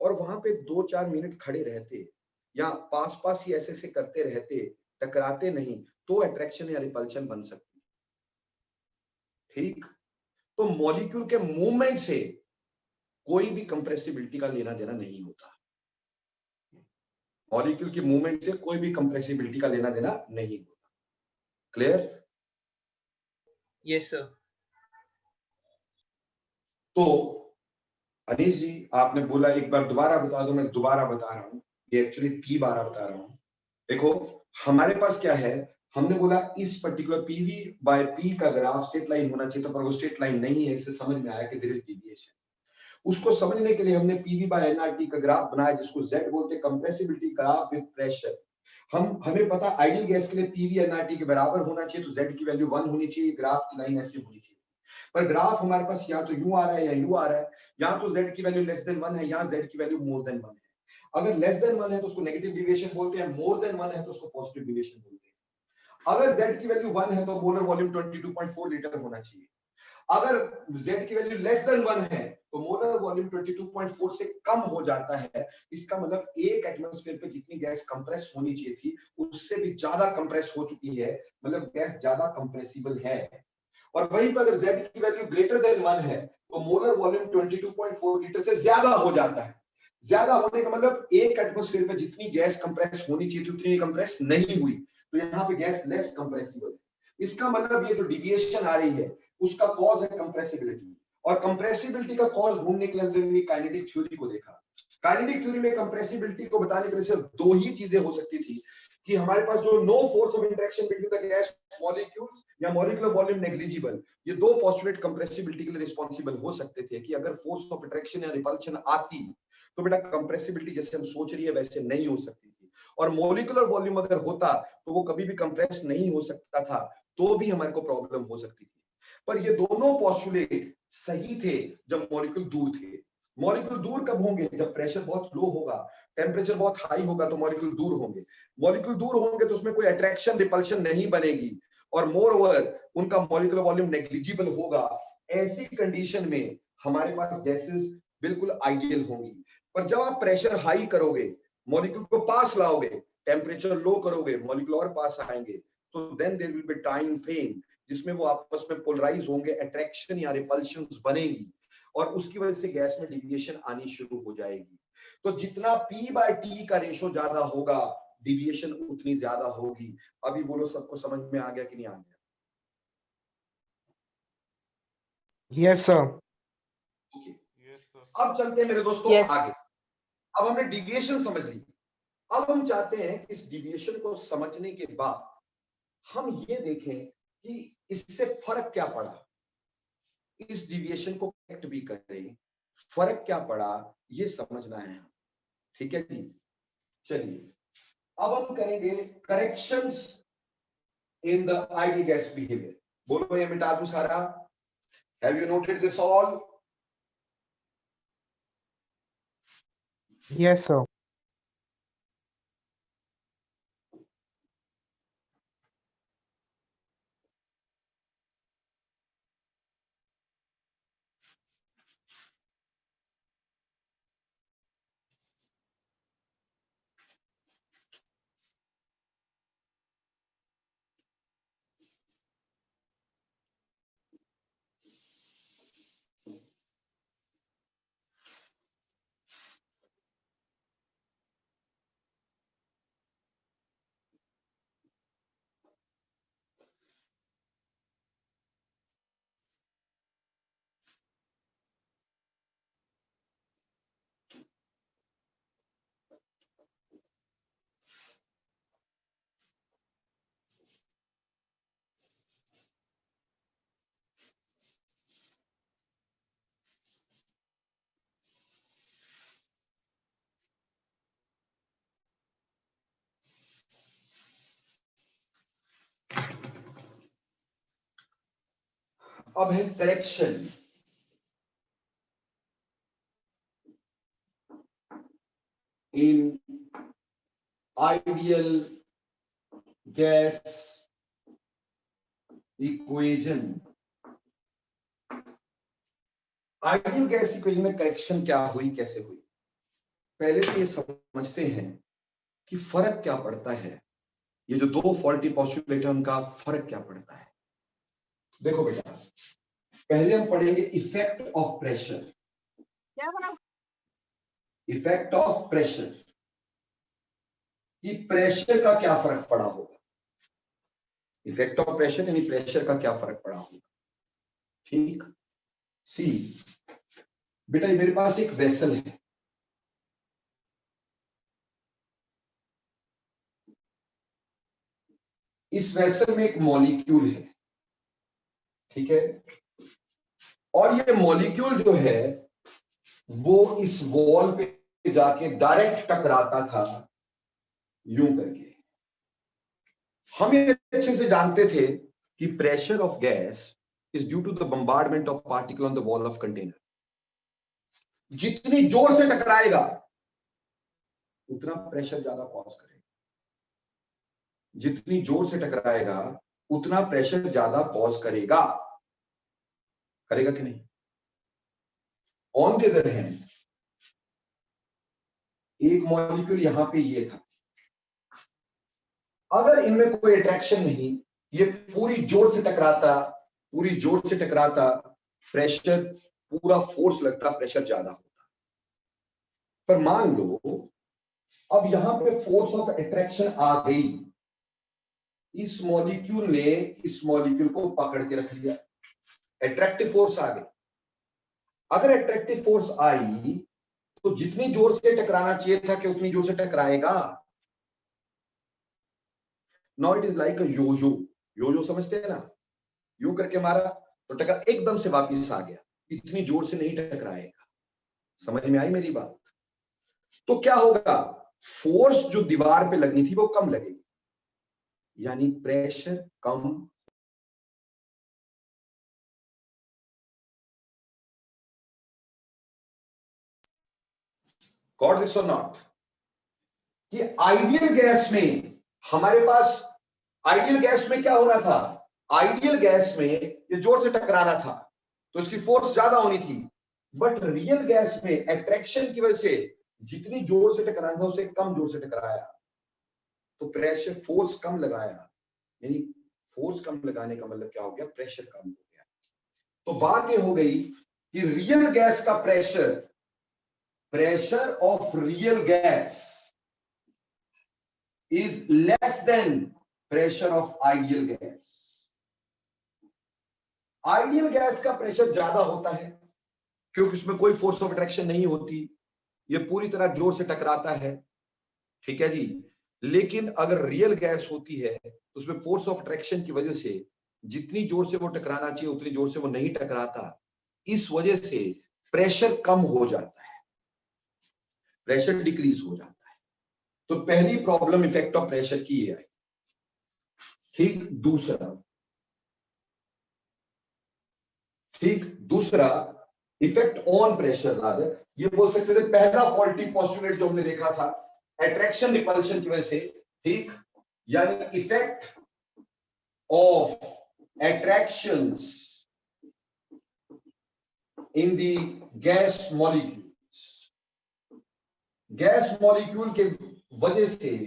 और वहां पे 2-4 मिनट खड़े रहते या पास पास ही ऐसे करते रहते, टकराते नहीं, तो अट्रैक्शन या रिपल्शन बन सकती। ठीक, तो मॉलिक्यूल के मूवमेंट से कोई भी कंप्रेसिबिलिटी का लेना देना नहीं होता, मॉलिक्यूल की मूवमेंट से कोई भी कंप्रेसिबिलिटी का लेना देना नहीं होता। क्लियर? Yes sir. तो अनीश जी आपने बोला एक बार दोबारा बता दो, मैं दोबारा बता रहा हूं, ये एक्चुअली 3 बार बता रहा हूं। देखो हमारे पास क्या है, हमने बोला इस पर्टिकुलर पीवी बाय पी का ग्राफ स्ट्रेट लाइन होना चाहिए था, पर वो स्ट्रेट लाइन नहीं है, इससे समझ में आया कि देयर इज डेविएशन। उसको समझने के लिए हमने पीवी बाय एनआरटी का ग्राफ बनाया, जिसको जेड बोलते हैं, कंप्रेसिबिलिटी ग्राफ विद प्रेशर। हमें पता आइडियल गैस के लिए पीवी एनआरटी के बराबर होना चाहिए, तो जेड की वैल्यू 1 होनी चाहिए, ग्राफ की लाइन ऐसी होनी चाहिए। पर ग्राफ हमारे पास या तो यूं आ रहा है या यूं आ रहा है, या तो z की वैल्यू लेस देन 1 है या z की वैल्यू मोर देन 1 है। अगर लेस देन 1 है तो उसको नेगेटिव डिविएशन बोलते हैं, मोर देन 1 है तो उसको पॉजिटिव डिविएशन बोलते हैं। अगर z की वैल्यू 1 है तो मोलर वॉल्यूम 22.4 लीटर होना चाहिए। अगर z की वैल्यू लेस देन 1 है तो मोलर वॉल्यूम 22.4 से कम हो जाता है। इसका मतलब एक एटमॉस्फेयर पे जितनी गैस कंप्रेस होनी चाहिए थी उससे भी ज्यादा कंप्रेस हो चुकी है, मतलब गैस ज्यादा कंप्रेसिबल है। और वहीं पर अगर z की वैल्यू ग्रेटर देन 1 है तो मोलर वॉल्यूम 22.4 लीटर से ज्यादा हो जाता है। ज्यादा होने का मतलब एक एटमॉस्फेयर में जितनी गैस कंप्रेस होनी चाहिए थी उतनी कंप्रेस नहीं हुई, तो यहाँ पे गैस लेस कंप्रेसिबल। इसका मतलब ये जो डिविएशन आ रही है उसका कॉज है कंप्रेसिबिलिटी, और कंप्रेसिबिलिटी का कॉज ढूंढने के लिए हमने काइनेटिक थ्योरी को देखा। काइनेटिक थ्योरी में कंप्रेसिबिलिटी को बताने के लिए सिर्फ दो ही चीजें हो सकती थी कि हमारे पास जो no force of interaction between the gas molecules या मॉलिक्यूलर वॉल्यूम नेग्लिजिबल, ये दो पोस्टुलेट कंप्रेसिबिलिटी के लिए रिस्पांसिबल हो सकते थे कि अगर फोर्स ऑफ अट्रैक्शन या रिपल्शन आती तो बेटा कंप्रेसिबिलिटी जैसे हम सोच रही है वैसे नहीं हो सकती थी, और मॉलिक्यूलर वॉल्यूम अगर होता तो वो कभी भी कंप्रेस नहीं हो सकता था, तो भी हमारे को प्रॉब्लम हो सकती थी। पर ये दोनों पोस्टुलेट सही थे जब मॉलिक्यूल दूर थे। मॉलिक्यूल दूर कब होंगे? जब प्रेशर बहुत लो होगा, टेम्परेचर बहुत हाई होगा, तो मॉलिक्यूल दूर होंगे। मॉलिक्यूल दूर होंगे तो उसमें कोई अट्रैक्शन रिपल्शन नहीं बनेगी, और मोर ओवर उनका मॉलिक्यूलर वॉल्यूम नेग्लिजिबल होगा। ऐसी कंडीशन में हमारे पास गैसेस बिल्कुल आइडियल होंगी। पर जब आप प्रेशर हाई करोगे, मॉलिक्यूल को पास लाओगे, टेम्परेचर लो करोगे, मॉलिक्यूल और पास आएंगे, तो then there will be time frame जिसमें वो आपस में पोलराइज होंगे, अट्रैक्शन या रिपल्शन बनेगी, और उसकी वजह से गैस में डिविएशन आनी शुरू हो जाएगी। तो जितना P/T का रेशो ज्यादा होगा, डिविएशन उतनी ज्यादा होगी। अभी बोलो सबको समझ में आ गया कि नहीं आ गया? Yes, sir. Okay, Yes, sir. अब चलते हैं मेरे दोस्तों Yes. आगे। अब हमने डिविएशन समझ ली, अब हम चाहते हैं कि इस डिविएशन को समझने के बाद हम ये देखें कि इससे फर्क क्या पड़ा, इस डिविएशन को करेक्ट भी करें, फर्क क्या पड़ा ये समझना है। ठीक है जी, चलिए अब हम करेंगे corrections in the ideal gas behaviour. बोलो ये मिटा दूं सारा? Have you noted this all? Yes, sir. अब है correction in ideal gas equation. Ideal gas equation में करेक्शन क्या हुई, कैसे हुई? पहले तो ये समझते हैं कि फर्क क्या पड़ता है, ये जो दो फॉल्टी पोस्टुलेट है उनका फर्क क्या पड़ता है। देखो बेटा, पहले हम पढ़ेंगे effect of pressure. Effect of pressure, कि प्रेशर का क्या फर्क पड़ा होगा। इफेक्ट ऑफ प्रेशर यानी प्रेशर का क्या फर्क पड़ा होगा। ठीक, सी बेटा ये मेरे पास एक वेसल है, इस वेसल में एक मॉलिक्यूल है, ठीक है, और ये मॉलिक्यूल जो है वो इस वॉल पे जाके डायरेक्ट टकराता था यूं करके। हम ये अच्छे से जानते थे कि pressure of gas is due to the bombardment of particle on the wall of container. जितनी जोर से टकराएगा उतना प्रेशर ज्यादा कॉज करेगा, जितनी जोर से टकराएगा उतना प्रेशर ज्यादा कॉज करेगा, करेगा कि नहीं? ऑन द अदर हैंड एक मॉलिक्यूल यहां पे ये था, अगर इनमें कोई अट्रैक्शन नहीं, ये पूरी जोर से टकराता, पूरी जोर से टकराता, प्रेशर पूरा फोर्स लगता, प्रेशर ज्यादा होता। पर मान लो अब यहां पे फोर्स ऑफ अट्रैक्शन आ गई, इस मॉलिक्यूल ने इस मॉलिक्यूल को पकड़ के रख लिया, अट्रैक्टिव फोर्स आ गई। अगर अट्रैक्टिव फोर्स आई तो जितनी जोर से टकराना चाहिए था कि उतनी जोर से टकराएगा। Now it is like a yoyo, yoyo समझते हैं ना, यूं करके मारा तो टकरा एकदम से वापस आ गया, इतनी जोर से नहीं टकराएगा। समझ में आई मेरी बात? तो क्या होगा, फोर्स जो दीवार पे लगनी थी वो कम लगेगी, यानी प्रेशर कम। गॉट दिस और नॉट? कि आइडियल गैस में हमारे पास, आइडियल गैस में क्या होना था, आइडियल गैस में ये जोर से टकराना था तो इसकी फोर्स ज्यादा होनी थी, बट रियल गैस में अट्रैक्शन की वजह से जितनी जोर से टकराना था उससे कम जोर से टकराया, तो प्रेशर फोर्स कम लगाया, यानी फोर्स कम लगाने का मतलब क्या हो गया, प्रेशर कम हो गया। तो बात ये हो गई कि रियल गैस का pressure, pressure of real gas is less then pressure of ideal gas. Ideal gas का प्रेशर ज्यादा होता है क्योंकि उसमें कोई फोर्स ऑफ अट्रैक्शन नहीं होती, ये पूरी तरह जोर से टकराता है, ठीक है जी। लेकिन अगर रियल गैस होती है तो उसमें फोर्स ऑफ अट्रैक्शन की वजह से जितनी जोर से वो टकराना चाहिए उतनी जोर से वो नहीं टकराता, इस वजह से प्रेशर कम हो जाता है, प्रेशर डिक्रीज हो जाता है। तो पहली प्रॉब्लम इफेक्ट ऑफ प्रेशर की ये आई। ठीक, दूसरा इफेक्ट ऑन प्रेशर, रादर ये बोल सकते थे पहला फॉल्टी पोस्टुलेट जो हमने देखा था, अट्रैक्शन रिपल्शन की वजह से, ठीक, यानी effect of attractions in the gas molecules. Gas molecule के वजह से,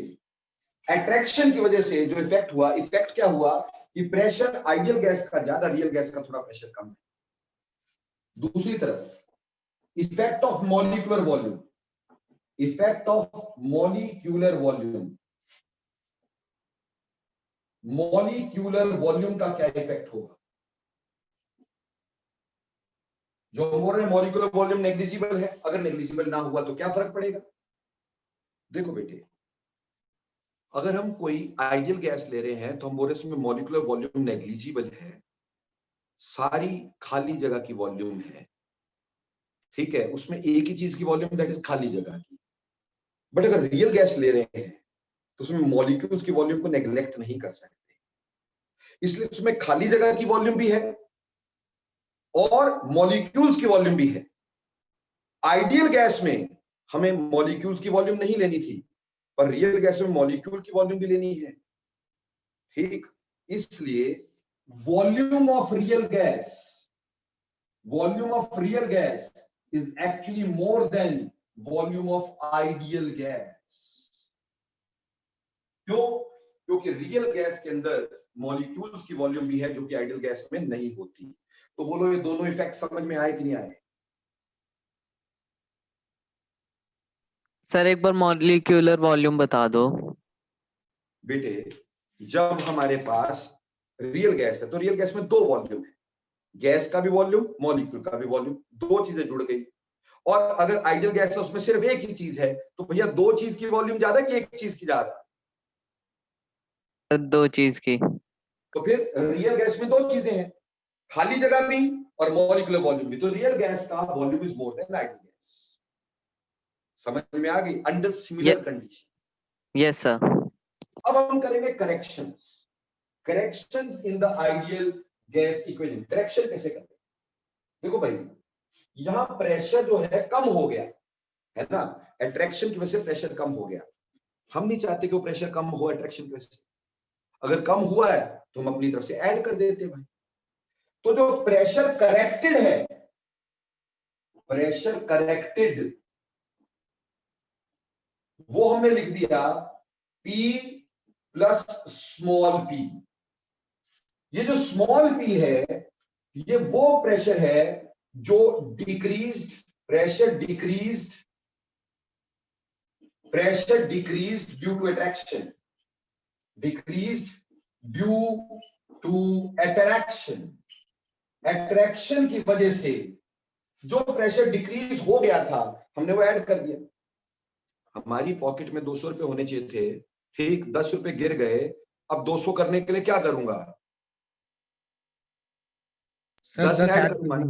अट्रैक्शन की वजह से जो इफेक्ट हुआ, इफेक्ट क्या हुआ कि प्रेशर आइडियल गैस का ज्यादा, रियल गैस का थोड़ा प्रेशर कम है। दूसरी तरफ effect of molecular volume, effect of molecular volume, molecular volume का क्या इफेक्ट होगा? जो हम बोल रहे हैं मॉलिक्यूलर वॉल्यूम नेग्लिजिबल है, अगर नेग्लिजिबल ना हुआ तो क्या फर्क पड़ेगा? देखो बेटे, अगर हम कोई आइडियल गैस ले रहे हैं तो हम बोल रहे हैं उसमें मॉलिक्यूलर वॉल्यूम नेग्लिजिबल है, सारी खाली जगह की वॉल्यूम है, ठीक है, उसमें एक ही चीज की वॉल्यूम, दैट इज खाली जगह की। बट अगर रियल गैस ले रहे हैं तो उसमें मॉलिक्यूल्स की वॉल्यूम को नेग्लेक्ट नहीं कर सकते, इसलिए उसमें खाली जगह की वॉल्यूम भी है और मॉलिक्यूल्स की वॉल्यूम भी है। आइडियल गैस में हमें मॉलिक्यूल्स की वॉल्यूम नहीं लेनी थी, पर रियल गैस में मॉलिक्यूल की वॉल्यूम भी लेनी है, ठीक। इसलिए volume of real gas, volume of real gas is actually more than volume of ideal gas. क्यों? क्योंकि रियल गैस के अंदर मॉलिक्यूल्स की वॉल्यूम भी है जो कि आइडियल गैस में नहीं होती। तो बोलो ये दोनों इफेक्ट समझ में आए कि नहीं आए? सर एक बार मॉलिक्यूलर वॉल्यूम बता दो। बेटे, जब हमारे पास रियल गैस है तो रियल गैस में दो वॉल्यूम है, गैस का भी वॉल्यूम, मॉलिक्यूल का भी वॉल्यूम, दो चीजें जुड़ गई। और अगर आइडियल गैस है उसमें सिर्फ एक ही चीज है, तो भैया दो चीज की वॉल्यूम ज्यादा कि एक चीज की ज्यादा? दो चीज की। तो फिर रियल गैस में दो चीजें हैं, खाली जगह भी और मॉलिक्यूलर वॉल्यूम भी, तो रियल गैस का volume is more than ideal gas. समझ में आ गई? Under similar condition. Yes sir. अब हम करेंगे corrections, corrections in the ideal gas equation. Correction कैसे करते हैं? देखो भाई, यहां प्रेशर जो है कम हो गया है ना, अट्रैक्शन की वजह से प्रेशर कम हो गया। हम नहीं चाहते कि वो प्रेशर कम हो अट्रैक्शन की वजह से, अगर कम हुआ है तो हम अपनी तरफ से ऐड कर देते भाई। तो जो प्रेशर करेक्टेड है, प्रेशर करेक्टेड, वो हमने लिख दिया P प्लस स्मॉल p। ये जो स्मॉल p है ये वो प्रेशर है जो decreased, pressure decreased pressure decrease due to attraction, decrease due to attraction, attraction की वजह से जो प्रेशर डिक्रीज हो गया था हमने वो ऐड कर दिया। हमारी पॉकेट में 200 रुपए होने चाहिए थे, ठीक 10 रुपए गिर गए, अब 200 करने के लिए क्या करूंगा? सर 10 10 ऐड ऐड करूंगा ना,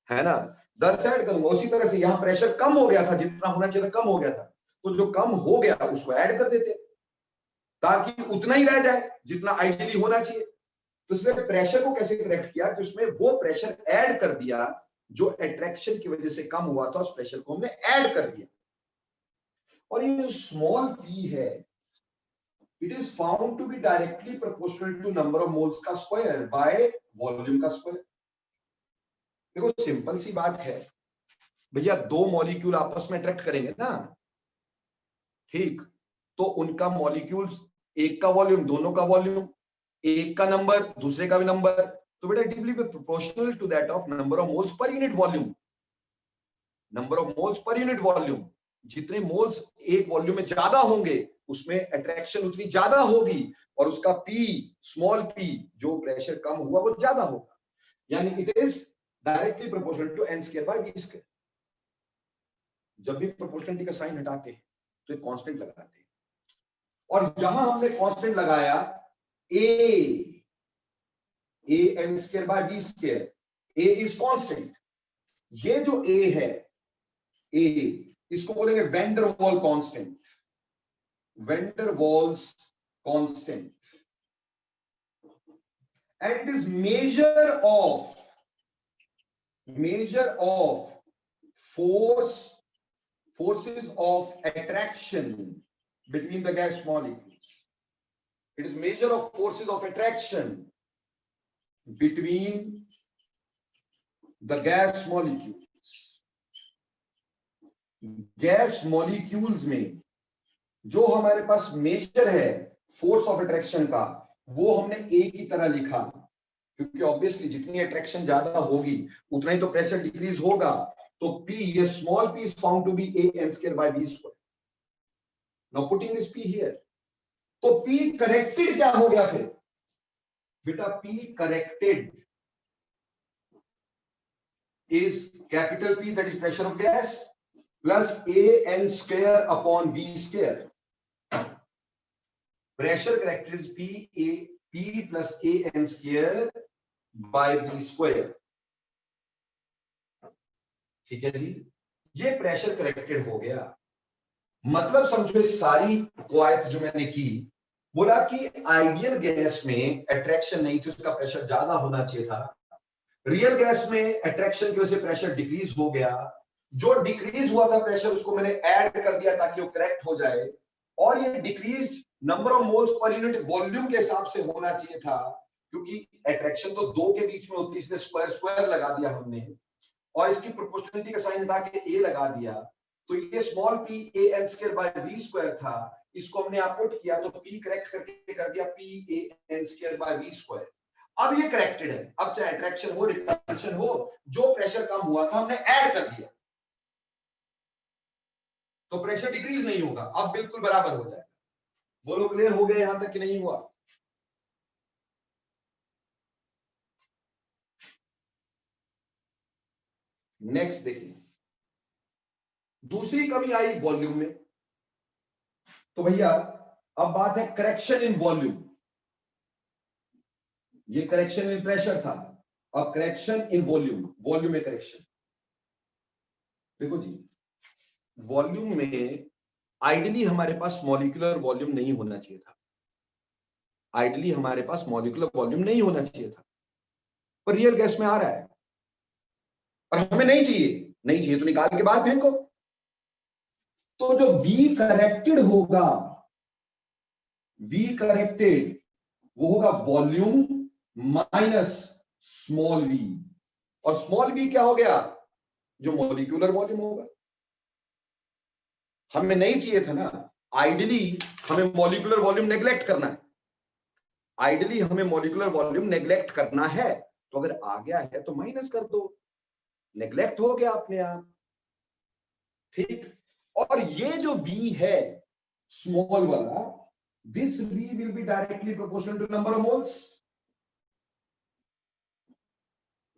है ना, 10 ऐड करूंगा। उसी तरह से यहाँ प्रेशर कम हो गया था, जितना होना चाहिए था कम हो गया था, तो जो कम हो गया उसको ऐड कर देते ताकि उतना ही रह जाए जितना आइडियली होना चाहिए। तो इसलिए प्रेशर को कैसे करेक्ट किया कि उसमें वो प्रेशर ऐड कर दिया जो अट्रैक्शन की वजह से कम हुआ था, उस प्रेशर को हमने ऐड कर दिया। और ये जो स्मॉल p है, it is found to be directly proportional to number of moles का स्क्वायर बाय वॉल्यूम का स्क्वायर। देखो सिंपल सी बात है भैया, दो मॉलिक्यूल आपस में अट्रैक्ट करेंगे ना, ठीक, तो उनका मॉलिक्यूल्स, एक का वॉल्यूम दोनों का वॉल्यूम, एक का नंबर दूसरे का भी नंबर, तो बेटा it will be proportional to that of number of moles per unit volume. Number of moles per unit volume, जितने मोल्स एक वॉल्यूम में ज्यादा होंगे उसमें अट्रैक्शन उतनी ज्यादा होगी, और उसका p स्मॉल p जो प्रेशर कम हुआ वो ज्यादा होगा। यानी it is directly proportional to n square by v square. जब भी प्रोपोर्शनलिटी का साइन हटाते हैं तो एक कांस्टेंट लगाते हैं, और यहां हमने कांस्टेंट लगाया a n square by v square. a is constant, ये जो a है, a इसको बोलेंगे van der Waal constant, van der Waals constant, and it is measure of forces of attraction between the gas molecules. It is measure of forces of attraction between the gas molecules. Gas molecules में जो हमारे पास major है force of attraction का, वो हमने ए की तरह लिखा, क्योंकि ऑब्वियसली जितनी अट्रैक्शन ज्यादा होगी उतना ही तो प्रेशर डिक्रीज होगा। तो P, ये small p is found to be a n square by v square. Now putting this P here, तो P करेक्टेड क्या हो गया फिर बेटा? P corrected is capital P, that is pressure of gas, plus a n square upon v square. Pressure corrected is P plus a n square by v square. ठीक है जी, ये pressure corrected हो गया। मतलब समझो इस सारी कवायद जो मैंने की, बोला कि आइडियल गैस में अट्रैक्शन नहीं थी, उसका प्रेशर ज्यादा होना चाहिए था। रियल गैस में अट्रैक्शन की वजह से प्रेशर डिक्रीज हो गया, जो डिक्रीज हुआ था प्रेशर उसको मैंने ऐड कर दिया ताकि वो करेक्ट हो जाए, और ये decrease number of moles per unit volume के हिसाब से होना चाहिए था, क्योंकि अट्रैक्शन तो दो के बीच में होती है, इसलिए स्क्वायर स्क्वायर लगा दिया हमने, और इसकी प्रोपोर्शनलिटी का साइन हटा के a लगा दिया। तो ये small p a n square by v square था, इसको हमने यहाँ पुट किया तो p करेक्ट करके कर दिया p a n square by v square. अब ये करेक्टेड है, अब चाहे अट्रैक्शन हो रिपल्शन हो, जो प्रेशर कम हुआ था हमने ऐड कर दिया, तो प्रेशर डिक्रीज नहीं होगा, अब बिल्कुल बराबर हो जाएगा। बोलो क्लियर हो गया यहां तक कि नहीं हुआ? नेक्स्ट देखिए, दूसरी कमी आई वॉल्यूम में। तो भैया अब बात है करेक्शन इन वॉल्यूम। ये करेक्शन इन प्रेशर था, अब करेक्शन इन वॉल्यूम, वॉल्यूम में करेक्शन। देखो जी, वॉल्यूम में आइडियली हमारे पास मॉलिक्यूलर वॉल्यूम नहीं होना चाहिए था, आइडियली हमारे पास मॉलिक्यूलर वॉल्यूम नहीं होना चाहिए था, पर रियल गैस में आ रहा है और हमें नहीं चाहिए, नहीं चाहिए तो निकाल के बाहर फेंको। तो जो V करेक्टेड होगा, V करेक्टेड वो होगा वॉल्यूम माइनस स्मॉल v, और स्मॉल v क्या हो गया? जो मॉलिक्यूलर वॉल्यूम होगा। हमें नहीं चाहिए था ना, आइडियली हमें मॉलिक्यूलर वॉल्यूम नेग्लेक्ट करना है, आइडियली हमें मॉलिक्यूलर वॉल्यूम नेग्लेक्ट करना है, तो अगर आ गया है तो माइनस कर दो, नेग्लेक्ट हो गया अपने आप, ठीक। और ये जो V है स्मॉल वाला, this V will be directly proportional to number of moles.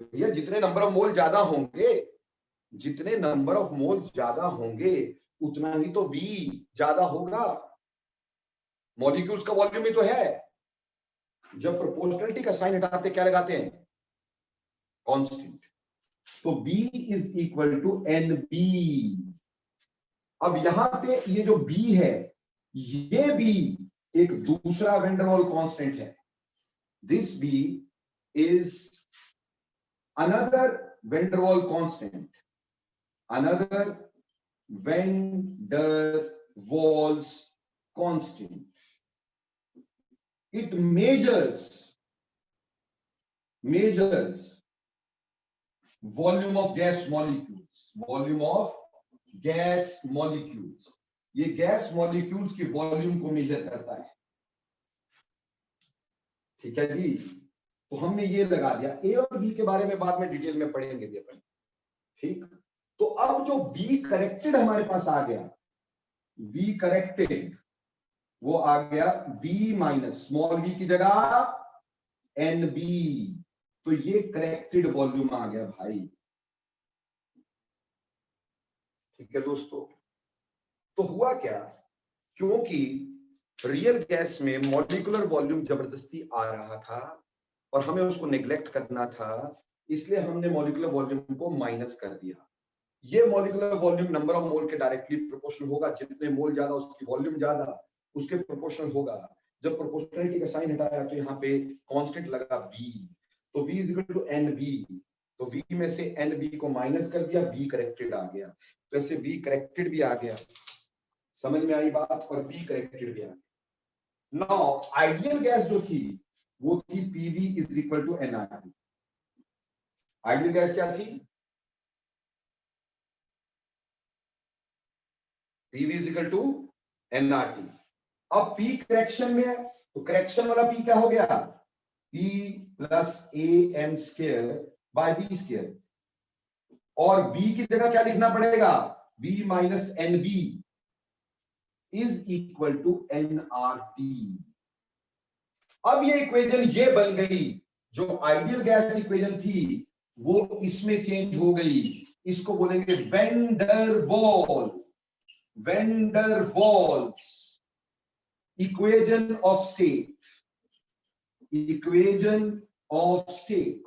भैया जितने नंबर ऑफ मोल ज्यादा होंगे, जितने नंबर ऑफ मोल्स ज्यादा होंगे उतना ही तो V ज्यादा होगा। मॉलिक्यूल्स का वॉल्यूम ही तो है। जब प्रोपोर्शनलिटी का साइन हटाते क्या लगाते हैं? कांस्टेंट। तो V is equal to NB। अब यहां पे ये जो B है, ये भी एक दूसरा वैन डेर वाल कांस्टेंट है। This B is another van der Waal constant, another van der Waals constant. It measures volume of gas molecules, volume of gas molecules। ये गैस मॉलिक्यूल्स की वॉल्यूम को major करता है। ठीक है जी, तो हमने ये लगा दिया। ए और बी के बारे में बाद में डिटेल में पढ़ेंगे भी अपन। ठीक, तो अब जो V करेक्टेड हमारे पास आ गया, V करेक्टेड वो आ गया V माइनस स्मॉल v की जगह NB। तो ये करेक्टेड वॉल्यूम आ गया भाई। ठीक है दोस्तों, तो हुआ क्या, क्योंकि रियल गैस में मॉलिक्यूलर वॉल्यूम जबरदस्ती आ रहा था और हमें उसको नेग्लेक्ट करना था, इसलिए हमने मॉलिक्यूलर वॉल्यूम को माइनस कर दिया। ये molecular volume number of mole के डायरेक्टली प्रोपोर्शनल होगा। जितने मोल ज्यादा उसकी वॉल्यूम ज्यादा, उसके प्रोपोर्शनल होगा। जब प्रोपोर्शनलिटी का साइन हटाया तो यहाँ पे कांस्टेंट लगा V, तो V is equal to NB। तो V में से NB को माइनस कर दिया, V करेक्टेड आ गया। तो ऐसे V करेक्टेड भी आ गया, समझ में आई बात, और V करेक्टेड भी आ गया। नाउ आइडियल गैस जो थी वो थी PV is equal to nRT। Ideal gas क्या थी? PV is equal to nRT। अब P करेक्शन में है, तो करेक्शन वाला P क्या हो गया? P plus AN square by B square. और V की जगह क्या लिखना पड़ेगा? V minus NB is equal to nRT। अब ये इक्वेशन ये बन गई, जो आइडियल गैस इक्वेशन थी वो इसमें चेंज हो गई। इसको बोलेंगे van der Waal, van der Waals equation of state, equation of state.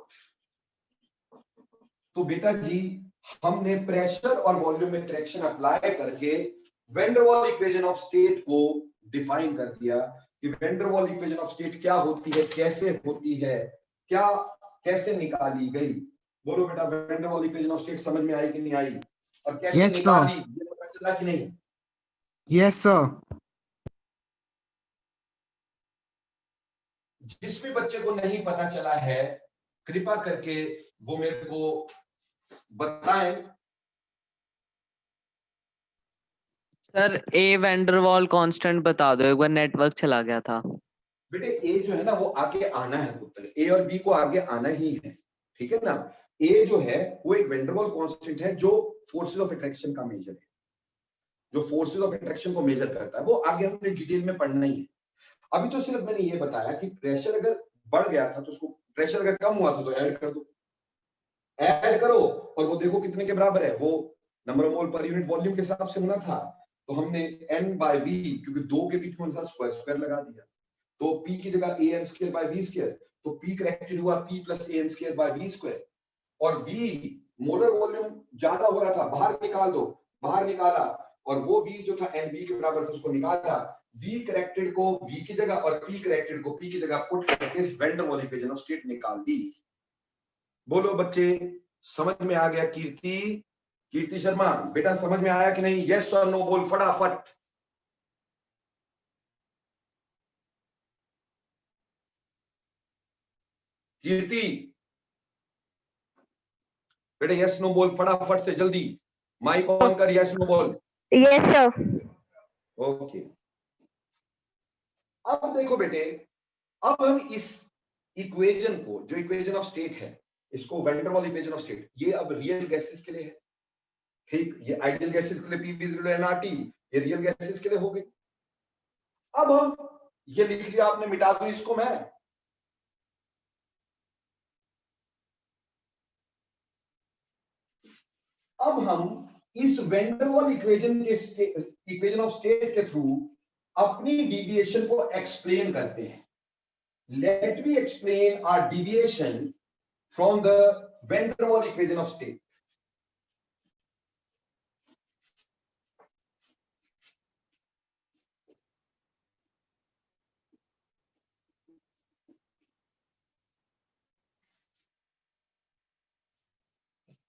तो बेटा जी हमने प्रेशर और वॉल्यूम में करेक्शन अप्लाई करके van der Waal equation of state को डिफाइन कर दिया कि van der Waal equation of state क्या होती है, कैसे होती है, क्या कैसे निकाली गई। बोलो बेटा, van der Waal equation of state समझ में आई कि नहीं आई, और कैसे Yes, निकाली ये पता चला कि नहीं? Yes, sir. जिस भी बच्चे को नहीं पता चला है कृपा करके वो मेरे को बताएं। सर ए वैंडरवाल कांस्टेंट बता दो, एक बार नेटवर्क चला गया था। बेटे ए जो है ना वो आगे आना है पुत्र, ए और बी को आगे आना ही है। ठीक है ना, ए जो है वो एक वैन डेर वाल कांस्टेंट है जो फोर्सेस ऑफ अट्रैक्शन का मेजर है, जो फोर्सेस ऑफ अट्रैक्शन को मेजर करता है। वो आगे हमने डिटेल में पढ़ना ही है। अभी तो सिर्फ मैंने ये बताया कि प्रेशर अगर बढ़ गया था तो उसको, प्रेशर अगर कम हुआ था तो ऐड कर दो, ऐड करो और वो देखो कितने के बराबर है। वो नंबर ऑफ मोल पर यूनिट वॉल्यूम के हिसाब से होना था, तो हमने n बाय v, क्योंकि दो के बीच में था स्क्वायर स्क्वायर लगा दिया। तो p की जगह an square by v square, तो p करेक्टेड हुआ p plus an square by v square. और v मोलर वॉल्यूम ज्यादा हो रहा था, बाहर निकाल दो, बाहर निकाला, और वो v जो था nb के बराबर था उसको निकाला। v करेक्टेड को v की जगह और p करेक्टेड को p की जगह पुट करके van der Waal equation of state निकाल दी। बोलो बच्चे समझ में आ गया? कीर्ति, कीर्ति शर्मा बेटा समझ में आया कि नहीं? यस और नो बोल फटाफट। कीर्ति बेटा यस नो बोल फटाफट से, जल्दी माइक ऑन कर, यस नो बोल। Yes sir. ओके, अब देखो बेटे, अब हम इस इक्वेशन को, जो इक्वेशन ऑफ स्टेट है, इसको van der Waal equation of state, ये अब रियल गैसेस के लिए है। ठीक, ये आइडियल गैसेस के लिए PV is equal to NRT, ये रियल गैसेस के लिए हो गई। अब हम ये लिख लिया आपने, मिटा दूं इसको मैं। अब हम इस वैन डेर वाल इक्वेशन के इक्वेशन ऑफ स्टेट के थ्रू अपनी डिविएशन को एक्सप्लेन करते हैं। Let me explain our deviation from the van der Waal equation of state.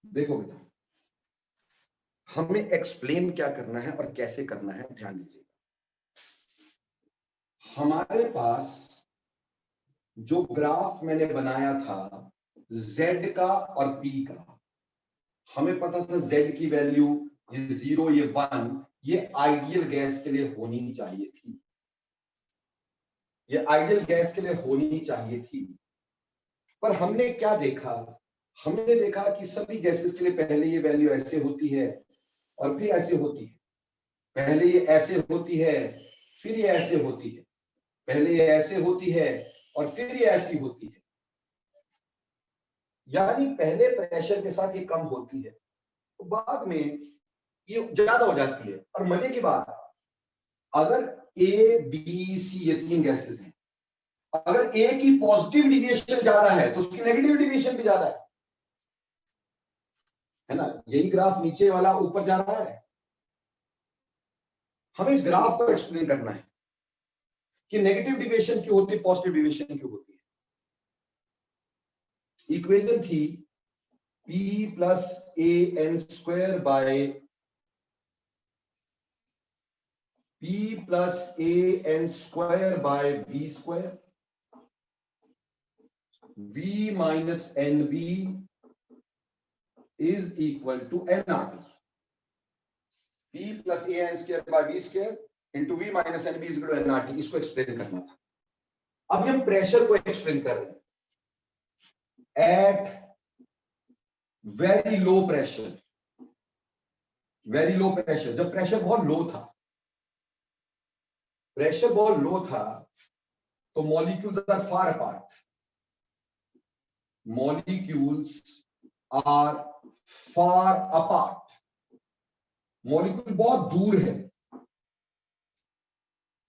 देखो बेटा, हमें एक्सप्लेन क्या करना है और कैसे करना है, ध्यान दीजिए। हमारे पास जो ग्राफ मैंने बनाया था z का और p का, हमें पता था z की वैल्यू ये 0 ये 1 ये आइडियल गैस के लिए होनी चाहिए थी, ये आइडियल गैस के लिए होनी चाहिए थी। पर हमने क्या देखा, हमने देखा कि सभी गैसेस के लिए पहले ये वैल्यू ऐसे होती है और फिर ऐसे होती है, पहले ये ऐसे होती है फिर ये ऐसे होती है, पहले ये ऐसे होती है और फिर ये ऐसी होती है। यानी पहले प्रेशर के साथ ये कम होती है तो बाद में ये ज्यादा हो जाती है। और मजे की बात, अगर ए बी सी ये 3 गैसेस हैं, अगर ए की पॉजिटिव डिविएशन ज्यादा है तो उसकी नेगेटिव डिविएशन भी ज्यादा है ना। यही ग्राफ नीचे वाला ऊपर जा रहा है। हमें इस ग्राफ को एक्सप्लेन करना है कि नेगेटिव डिविएशन क्यों होती है, पॉजिटिव डिविएशन क्यों होती है। इक्वेशन थी p plus A N square by p plus A N square by B square v minus N B is equal to N R T. p plus A N square by B square into v minus N B is equal to N R T. इसको explain करना था। अभी हम pressure को explain कर रहे हैं। At very low pressure, very low pressure, जब प्रेशर बहुत लो था, प्रेशर बहुत लो था तो molecules are far apart, molecules are far apart, molecule बहुत दूर है।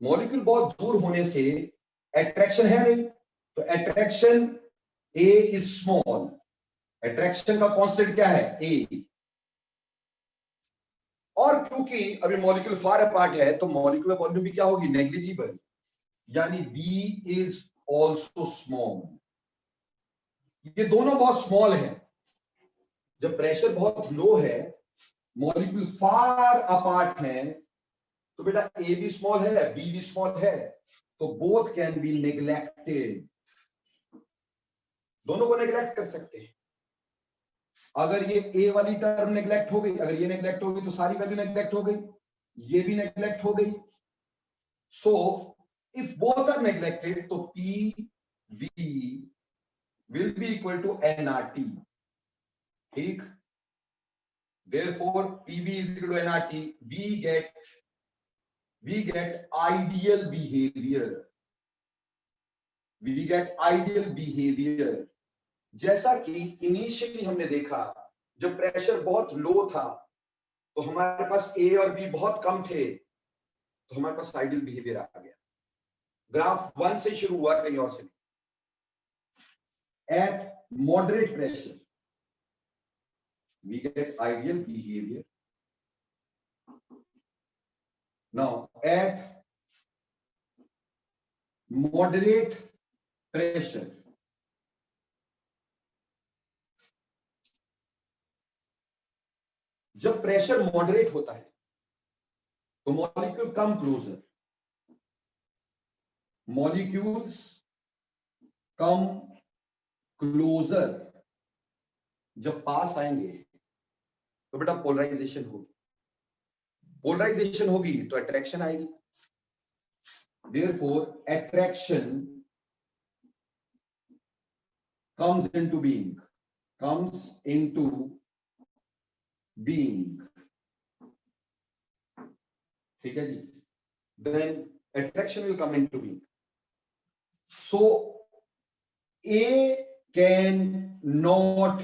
मॉलिक्यूल बहुत दूर होने से अट्रैक्शन है नहीं, तो attraction A is small, attraction का कांस्टेंट क्या है ए। और क्योंकि अभी मॉलिक्यूल फार अपार्ट है तो मॉलिक्यूलर वॉल्यूम भी क्या होगी, नेग्लिजिबल, यानी बी इज ऑल्सो स्मॉल। ये दोनों बहुत स्मॉल है। जब प्रेशर बहुत लो है, मॉलिक्यूल फार अपार्ट है, तो बेटा ए भी स्मॉल है बी भी स्मॉल है, तो बोथ कैन बी नेग्लेक्टेड, दोनों को नेग्लेक्ट कर सकते हैं। अगर ये ए वाली टर्म नेग्लेक्ट हो गई, अगर ये नेग्लेक्ट हो गई तो सारी वैल्यू नेग्लेक्ट हो गई, ये भी नेग्लेक्ट हो गई। So if both are neglected तो P V will be equal to NRT. ठीक, therefore pv is equal to nRT, we get ideal behavior, we get ideal behavior। जैसा कि इनिशियली हमने देखा, जब प्रेशर बहुत लो था तो हमारे पास ए और बी बहुत कम थे, तो हमारे पास आइडियल बिहेवियर आ गया। ग्राफ 1 से शुरू हुआ, कहीं और से। Eight moderate pressure we get ideal behavior। Now at moderate pressure, जब प्रेशर मॉडरेट होता है तो molecule come closer, molecules come closer. जब पास आएंगे तो बेटा पोलराइजेशन होगी, पोलराइजेशन होगी तो अट्रैक्शन आएगी। Therefore attraction comes into being, comes into being। ठीक है जी, then attraction will come into being. So A can not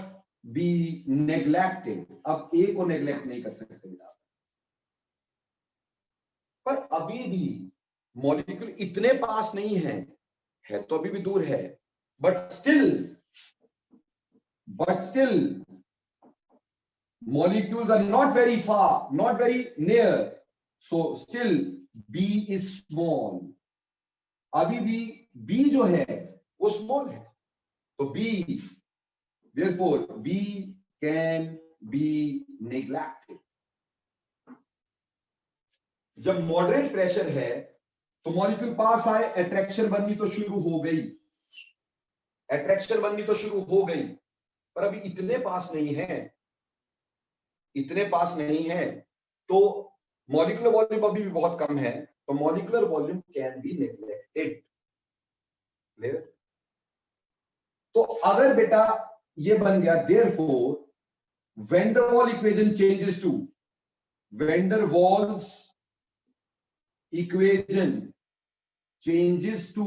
be neglected. अब A को neglect नहीं कर सकते बेटा, पर अभी भी मॉलिक्यूल इतने पास नहीं है तो अभी भी दूर है, but still molecules are not very far, not very near, so still B is small. अभी भी B जो है वो small है, तो B, therefore B can be neglected. जब मॉडरेट प्रेशर है तो मॉलिक्यूल पास आए, अट्रैक्शन बननी तो शुरू हो गई, पर अभी इतने पास नहीं है, तो मॉलिक्यूलर वॉल्यूम अभी भी बहुत कम है, तो molecular volume can be neglected. तो अगर बेटा ये बन गया, therefore van der Waals equation changes to, van der Waals equation changes to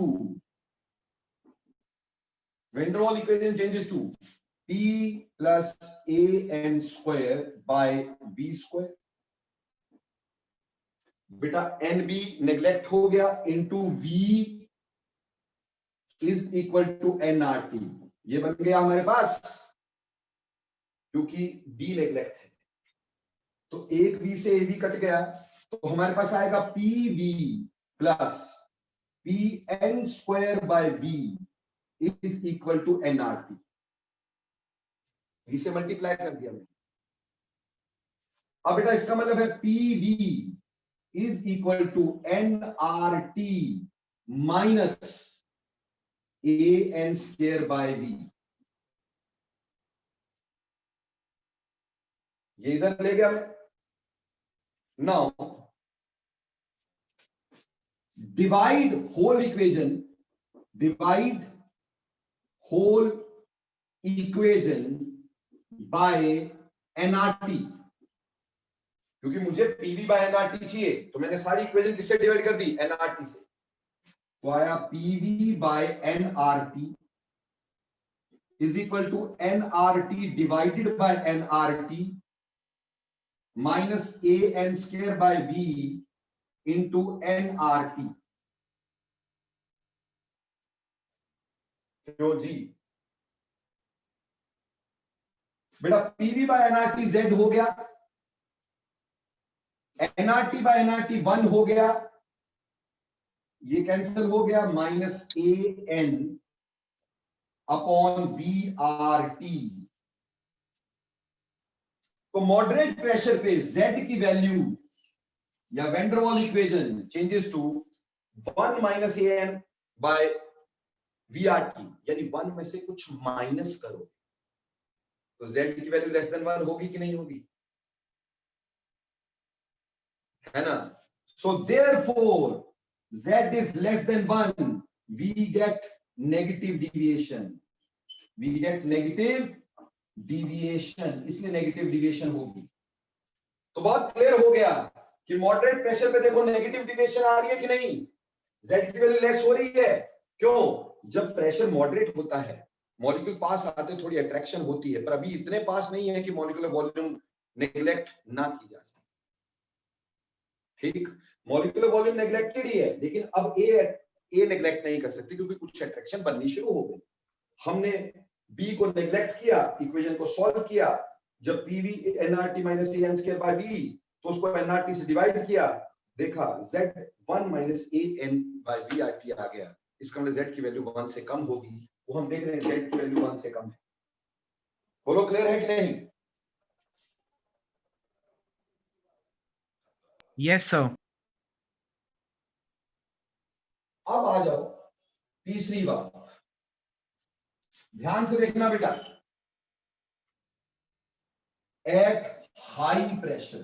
P plus AN square by B square. बेटा NB नेग्लेक्ट हो गया, into V is equal to nRT. ये बन गया हमारे पास, क्योंकि B नेग्लेक्ट है तो एक B से AB कट गया, तो हमारे पास आएगा PB plus PN square by B is equal to nRT. इसे मल्टीप्लाई कर दिया मैंने। अब बेटा इसका मतलब है PB is equal to nRT minus AN square by B. ये इधर ले गया मैं। Now divide whole equation by nRT, क्योंकि मुझे PV by nRT चाहिए, तो मैंने सारी इक्वेशन किससे डिवाइड कर दी, nRT से, तो आया PV by nRT is equal to nRT divided by nRT minus AN square by B into nRT. क्यों जी बेटा, PV by nRT Z हो गया, nRT by nRT 1 हो गया, ये कैंसिल हो गया, माइनस AN अपॉन VRT. तो मॉडरेट प्रेशर पे Z की वैल्यू या van der Waals equation changes to 1 minus AN by VRT, यानी 1 में से कुछ माइनस करो तो Z की वैल्यू लेस देन 1 होगी कि नहीं होगी, है ना? So therefore Z is less than 1, we get negative deviation, इसलिए नेगेटिव डिविएशन होगी। तो बहुत क्लियर हो गया कि मॉडरेट प्रेशर पे देखो नेगेटिव डिविएशन आ रही है कि नहीं, Z की वैल्यू लेस हो रही है। क्यों? जब प्रेशर मॉडरेट होता है, मॉलिक्यूल पास आते थोड़ी अट्रैक्शन होती है, पर अभी इतने पास नहीं है कि मॉलिक्यूलर वॉल्यूम नेग्लेक्ट ना की जा सके। ठीक, मॉलिक्यूलर वॉल्यूम नेग्लेक्टेड ही है, लेकिन अब ए नेग्लेक्ट नहीं कर सकती क्योंकि कुछ अट्रैक्शन बननी शुरू हो गई। हमने बी को नेग्लेक्ट किया, इक्वेशन को सॉल्व किया, जब PV nRT minus AN square by B, तो उसको nRT से डिवाइड किया, देखा Z1 minus AN by VRT आ गया। इसका मतलब Z की वैल्यू 1 से कम होगी, वो हम देख रहे हैं Z की वैल्यू 1 से कम है। बोलो क्लियर है कि नहीं? Yes, sir. अब आ जाओ तीसरी बात, ध्यान से देखना बेटा। एट हाई प्रेशर,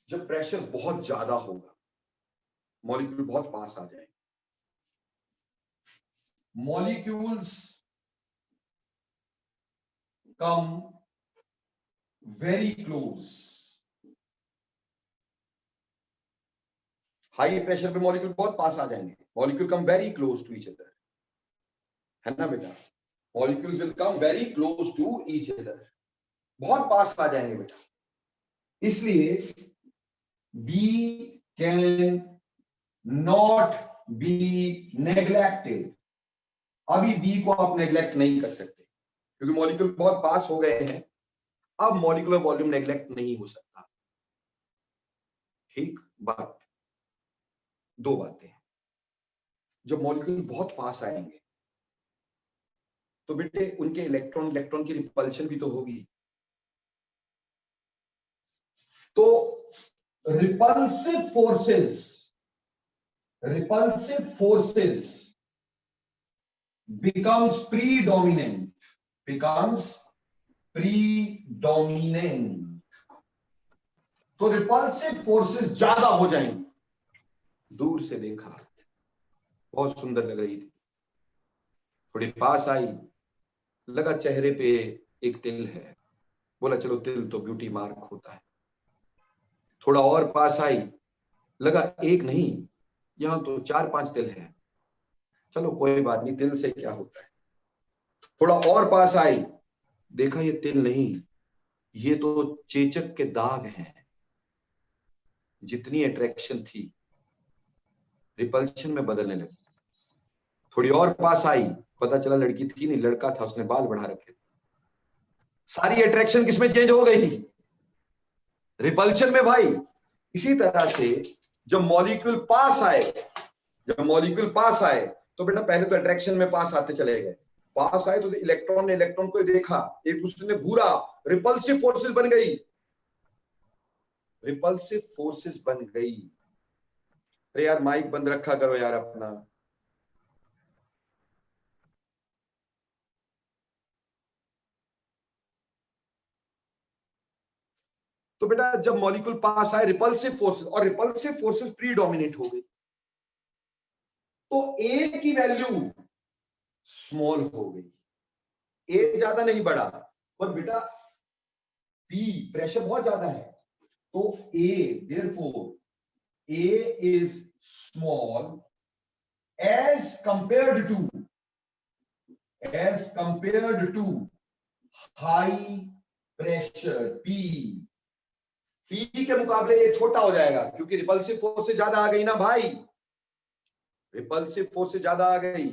जब प्रेशर बहुत ज्यादा होगा, मॉलिक्यूल बहुत पास आ जाए, molecules come very close. High pressure पे मॉलिक्यूल बहुत पास आ जाएंगे, molecule come very close to each other, है ना बेटा? Molecules will come very close to each other, बहुत पास आ जाएंगे बेटा। इसलिए B can not be neglected. अभी बी को आप नेग्लेक्ट नहीं कर सकते क्योंकि मॉलिक्यूल बहुत पास हो गए हैं, अब मॉलिक्यूलर वॉल्यूम नेग्लेक्ट नहीं हो सकता। ठीक बात। दो बातें, जब मॉलिक्यूल बहुत पास आएंगे तो बेटे उनके इलेक्ट्रॉन इलेक्ट्रॉन की रिपल्शन भी तो होगी, तो रिपल्सिव फोर्सेस becomes predominant, तो रिपल्सिव फोर्सेस ज्यादा हो जाएंगी। दूर से देखा बहुत सुंदर लग रही थी, थोड़ी पास आई, लगा चेहरे पे एक तिल है, बोला चलो तिल तो ब्यूटी मार्क होता है। थोड़ा और पास आई, लगा एक नहीं यहां तो 4-5 तिल है, चलो कोई बात नहीं, तिल से क्या होता है। थोड़ा और पास आई, देखा ये तिल नहीं, ये तो चेचक के दाग हैं। जितनी अट्रैक्शन थी रिपल्शन में बदलने लगी। थोड़ी और पास आई, पता चला लड़की थी नहीं, लड़का था, उसने बाल बढ़ा रखे थे। सारी अट्रैक्शन किसमें चेंज हो गई? रिपल्शन में भाई। इसी तरह से जब मॉलिक्यूल पास आए तो बेटा पहले तो अट्रैक्शन में पास आते चले गए, पास आए तो इलेक्ट्रॉन ने इलेक्ट्रॉन को देखा, एक दूसरे ने घूरा, रिपल्सिव फोर्सेस बन गई। अरे यार माइक बंद रखा करो यार अपना। तो बेटा जब मॉलिक्यूल पास आए रिपल्सिव फोर्सेस प्रीडोमिनेट हो गई, तो ए की वैल्यू स्मॉल हो गई, ए ज्यादा नहीं बढ़ा, पर बेटा पी प्रेशर बहुत ज्यादा है, तो A therefore A is small as compared to high pressure P. P के मुकाबले ये छोटा हो जाएगा क्योंकि रिपल्सिव फोर्स से ज्यादा आ गई ना भाई, रिपल्सिव फोर्स से ज्यादा आ गई।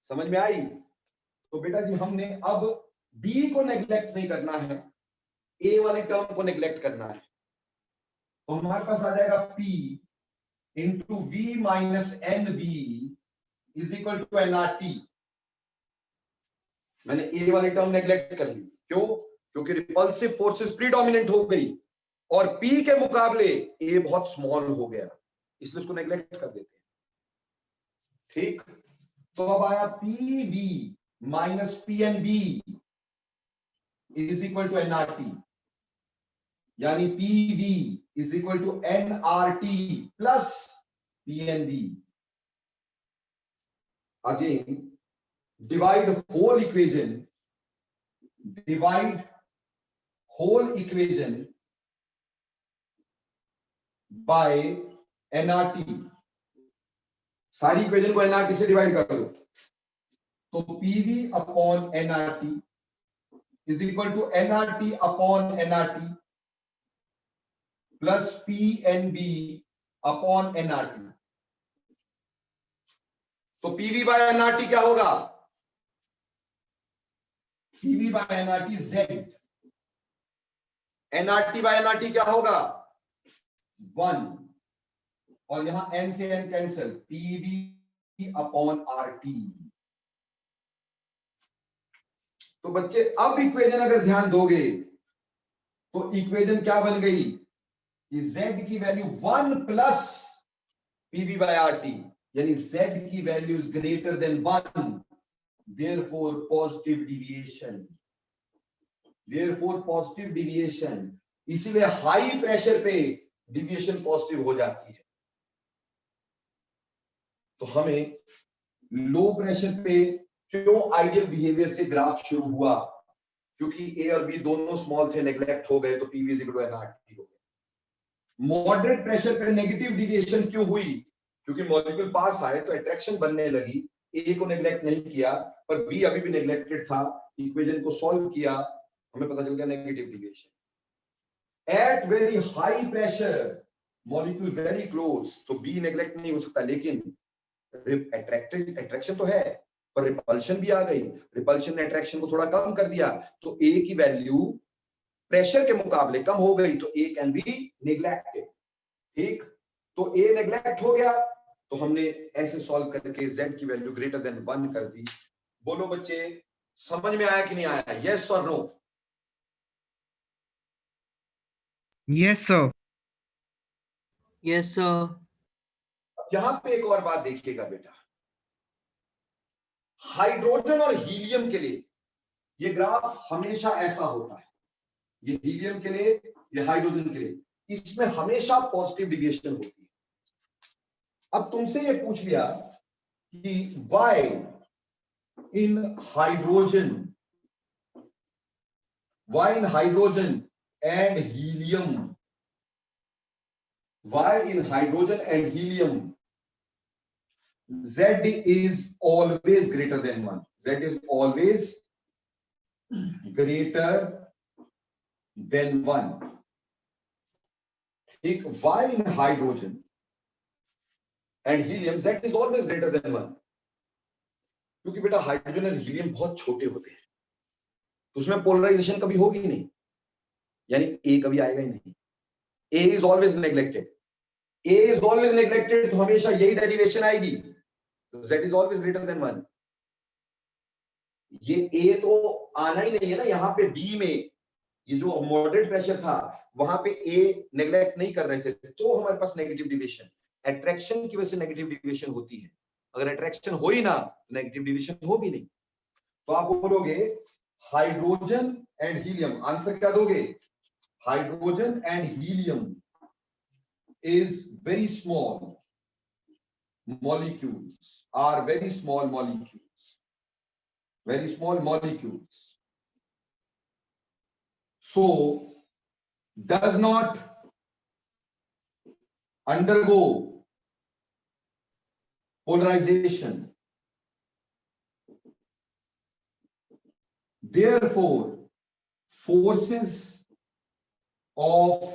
समझ में आई? तो बेटा जी हमने अब बी को नेग्लेक्ट नहीं करना है, ए वाली टर्म को नेग्लेक्ट करना है। तो हमारे पास आ जाएगा P into V minus N B is equal to NRT। मैंने ए वाली टर्म नेग्लेक्ट कर ली, क्यों? क्योंकि रिपल्सिव फोर्सेस प्रीडोमिनेंट हो गई और P के मुकाबले ए बहुत स्मॉल हो गया, इसलिए उसको नेग्लेक्ट कर देते हैं। ठीक, तो अब आया PV minus PNB is equal to NRT, यानी PV is equal to NRT plus PNB। Again divide whole equation by NRT। सारी इक्वेशन को NRT से डिवाइड कर दो, तो PV upon NRT is equal to NRT upon NRT plus PNB upon NRT। तो PV by NRT क्या होगा? PV by NRT Z, NRT by NRT क्या होगा? 1, और यहां N से N cancel, PV upon RT। तो बच्चे अब इक्वेशन अगर ध्यान दोगे तो इक्वेशन क्या बन गई कि Z की value 1 plus PV by RT, यानी Z की value is greater than 1, therefore positive deviation. इसीलिए हाई प्रेशर पे डिविएशन पॉजिटिव हो जाती है। तो हमें लो प्रेशर पे क्यों आइडियल बिहेवियर से ग्राफ शुरू हुआ? क्योंकि ए और बी दोनों स्मॉल थे, नेग्लेक्ट हो गए, तो पीवी इक्वल टू एनआरटी हो गया। मॉडरेट प्रेशर पे नेगेटिव डिविएशन क्यों हुई? क्योंकि मॉलिक्यूल पास आए तो अट्रैक्शन बनने लगी, ए को नेग्लेक्ट नहीं किया पर बी अभी भी नेग्लेक्टेड था, इक्वेशन को सॉल्व किया, हमें पता चल गया negative deviation. At very high pressure molecule very close, तो बी नेग्लेक्ट नहीं हो सकता, लेकिन अट्रैक्शन तो है पर रिपल्शन भी आ गई, रिपल्शन ने अट्रैक्शन को थोड़ा कम कर दिया, तो ए की वैल्यू प्रेशर के मुकाबले कम हो गई, तो ए कैन बी नेग्लेक्टेड। ठीक, तो ए नेग्लेक्ट हो गया, तो हमने ऐसे सॉल्व करके z की वैल्यू ग्रेटर देन 1 कर दी। बोलो बच्चे, समझ में आया कि नहीं आया? यस और no? Yes, sir. Yes sir. यहां पे एक और बात देखिएगा बेटा, हाइड्रोजन और हीलियम के लिए ये ग्राफ हमेशा ऐसा होता है, ये हीलियम के लिए, ये हाइड्रोजन के लिए, इसमें हमेशा पॉजिटिव डिविएशन होती है। अब तुमसे ये पूछ लिया कि why in hydrogen and helium, why in hydrogen and helium Z is always greater than 1. Z is always greater than 1. ठीक, why in hydrogen and helium Z is always greater than 1? क्योंकि बेटा हाइड्रोजन और helium बहुत छोटे होते हैं, तो उसमें पोलराइजेशन कभी होगी नहीं, यानी A कभी आएगा ही नहीं। A is always neglected. A is always neglected, तो हमेशा यही डेरिवेशन आएगी, तो Z is always greater than 1. ये A तो आना ही नहीं है ना, यहाँ पे B में ये जो मॉडरेट प्रेशर था वहां पे A नेग्लेक्ट नहीं कर रहे थे, तो हमारे पास नेगेटिव डिविएशन, अट्रैक्शन की वजह से नेगेटिव डिविएशन होती है। अगर अट्रैक्शन हो ही ना तो नेगेटिव डिविएशन होगी नहीं। तो आप बोलोगे हाइड्रोजन एंड हीलियम, आंसर क्या दोगे? Hydrogen and helium is very small molecules, are very small molecules, so does not undergo polarization, therefore forces of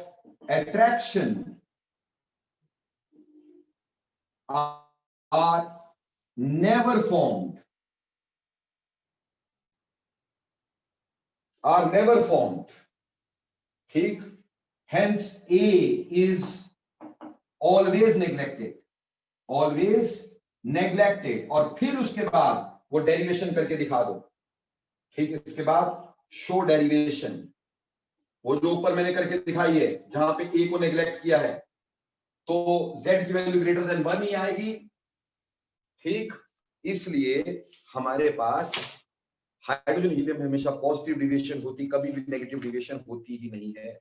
attraction are never formed, ठीक, hence A is always neglected, और फिर उसके बाद वो derivation करके दिखा दो। ठीक, इसके बाद शो डेरिवेशन, वो जो ऊपर मैंने करके दिखाई है जहां पे A को नेग्लेक्ट किया है, तो Z की वैल्यू ग्रेटर देन 1 ही आएगी। ठीक, इसलिए हमारे पास हाइड्रोजन हीलियम में हमेशा पॉजिटिव डिविएशन होती, कभी भी नेगेटिव डिविएशन होती ही नहीं है।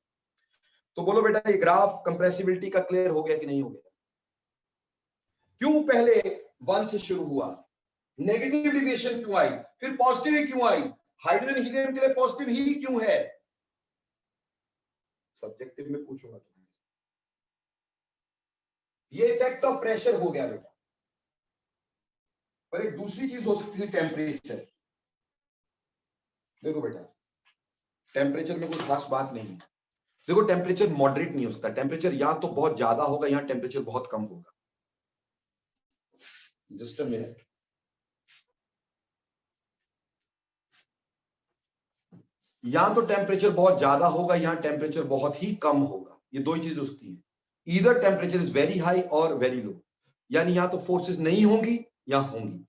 तो बोलो बेटा, ये ग्राफ कंप्रेसिबिलिटी का क्लियर हो गया कि नहीं हो गया? क्यों पहले 1 से शुरू हुआ, नेगेटिव डिविएशन क्यों आई, फिर पॉजिटिव क्यों आई? हाइड्रोजन हीलियम के लिए पॉजिटिव ही क्यों है? सब्जेक्टिव में पूछूंगा तुम्हें। ये इफेक्ट ऑफ प्रेशर हो गया बेटा, पर एक दूसरी चीज हो सकती है टेम्परेचर। देखो बेटा, टेम्परेचर में कोई खास बात नहीं है। देखो, टेम्परेचर मॉडरेट नहीं हो सकता, टेम्परेचर या तो बहुत ज्यादा होगा या टेम्परेचर बहुत कम होगा। जस्ट अ मिनट, या तो टेम्परेचर बहुत ज्यादा होगा या टेम्परेचर बहुत ही कम होगा, ये दो ही चीज हो सकती है। Either temperature is very high और वेरी लो, यानी या तो फोर्सेस नहीं होंगी या होंगी।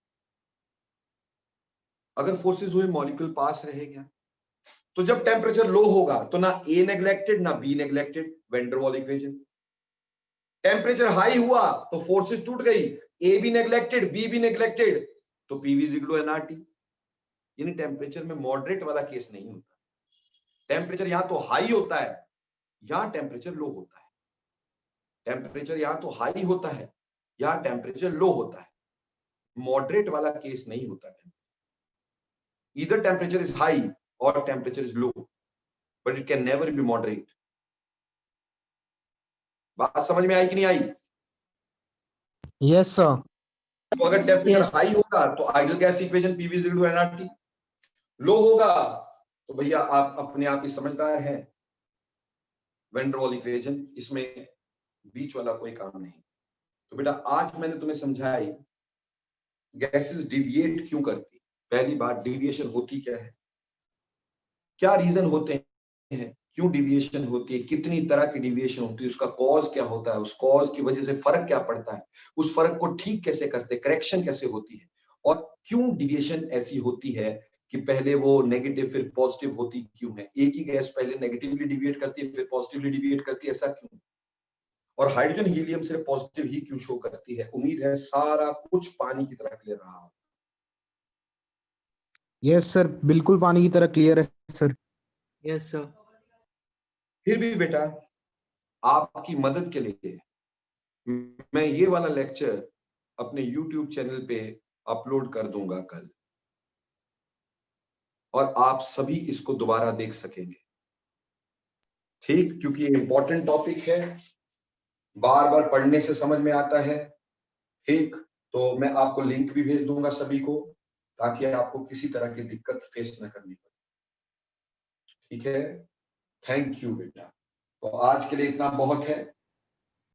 अगर फोर्सेस हुए मॉलिक्यूल पास रहेगा, तो जब टेम्परेचर लो होगा तो ना ए नेग्लेक्टेड ना B neglected, van der Waals equation. Temperature high हुआ तो फोर्सेस टूट गई, ए भी नेग्लेक्टेड बी भी नेग्लेक्टेड, तो PV is equal to NRT. यानी टेम्परेचर में मॉडरेट वाला केस नहीं होता, टेम्परेचर या तो हाई होता है या टेम्परेचर लो होता है। टेम्परेचर या तो हाई होता है या टेम्परेचर लो होता है, मॉडरेट वाला केस नहीं होता। Either temperature is high or temperature is low, but it can never be moderate. बात समझ में आई कि नहीं आई? Yes, sir. तो अगर टेम्परेचर हाई होगा तो ideal gas equation PV is equal to nRT, low होगा तो भैया आप अपने आप ही समझदार हैं, वैन डर वाल इक्वेशन, इसमें बीच वाला कोई काम नहीं। तो बेटा आज मैंने तुम्हें समझाई गैसेस डिविएट क्यों करती। पहली बात, डिविएशन होती क्या है, क्या रीजन होते हैं, क्यों डिविएशन होती है, कितनी तरह की डिविएशन होती है, उसका कॉज क्या होता है, उस कॉज की वजह से फर्क क्या पड़ता है, उस फर्क को ठीक कैसे करते, करेक्शन कैसे होती है, और क्यों डिविएशन ऐसी होती है कि पहले वो नेगेटिव फिर पॉजिटिव होती क्यों है। एक ही गैस पहले नेगेटिवली डिविएट करती है फिर पॉजिटिवली डिविएट करती है, ऐसा क्यों। और हाइड्रोजन हीलियम सिर्फ पॉजिटिव ही क्यों शो करती है। उम्मीद है सारा कुछ पानी की तरह क्लियर रहा हो। Yes, sir. बिल्कुल पानी की तरह क्लियर है सर। Yes sir. फिर भी बेटा आपकी मदद के लिए मैं ये वाला लेक्चर अपने YouTube चैनल पे अपलोड कर दूंगा कल, और आप सभी इसको दोबारा देख सकेंगे, ठीक, क्योंकि ये इंपॉर्टेंट टॉपिक है, बार बार पढ़ने से समझ में आता है, ठीक। तो मैं आपको लिंक भी भेज दूंगा सभी को, ताकि आपको किसी तरह की दिक्कत फेस न करनी पड़े, ठीक है। थैंक यू बेटा। तो आज के लिए इतना बहुत है।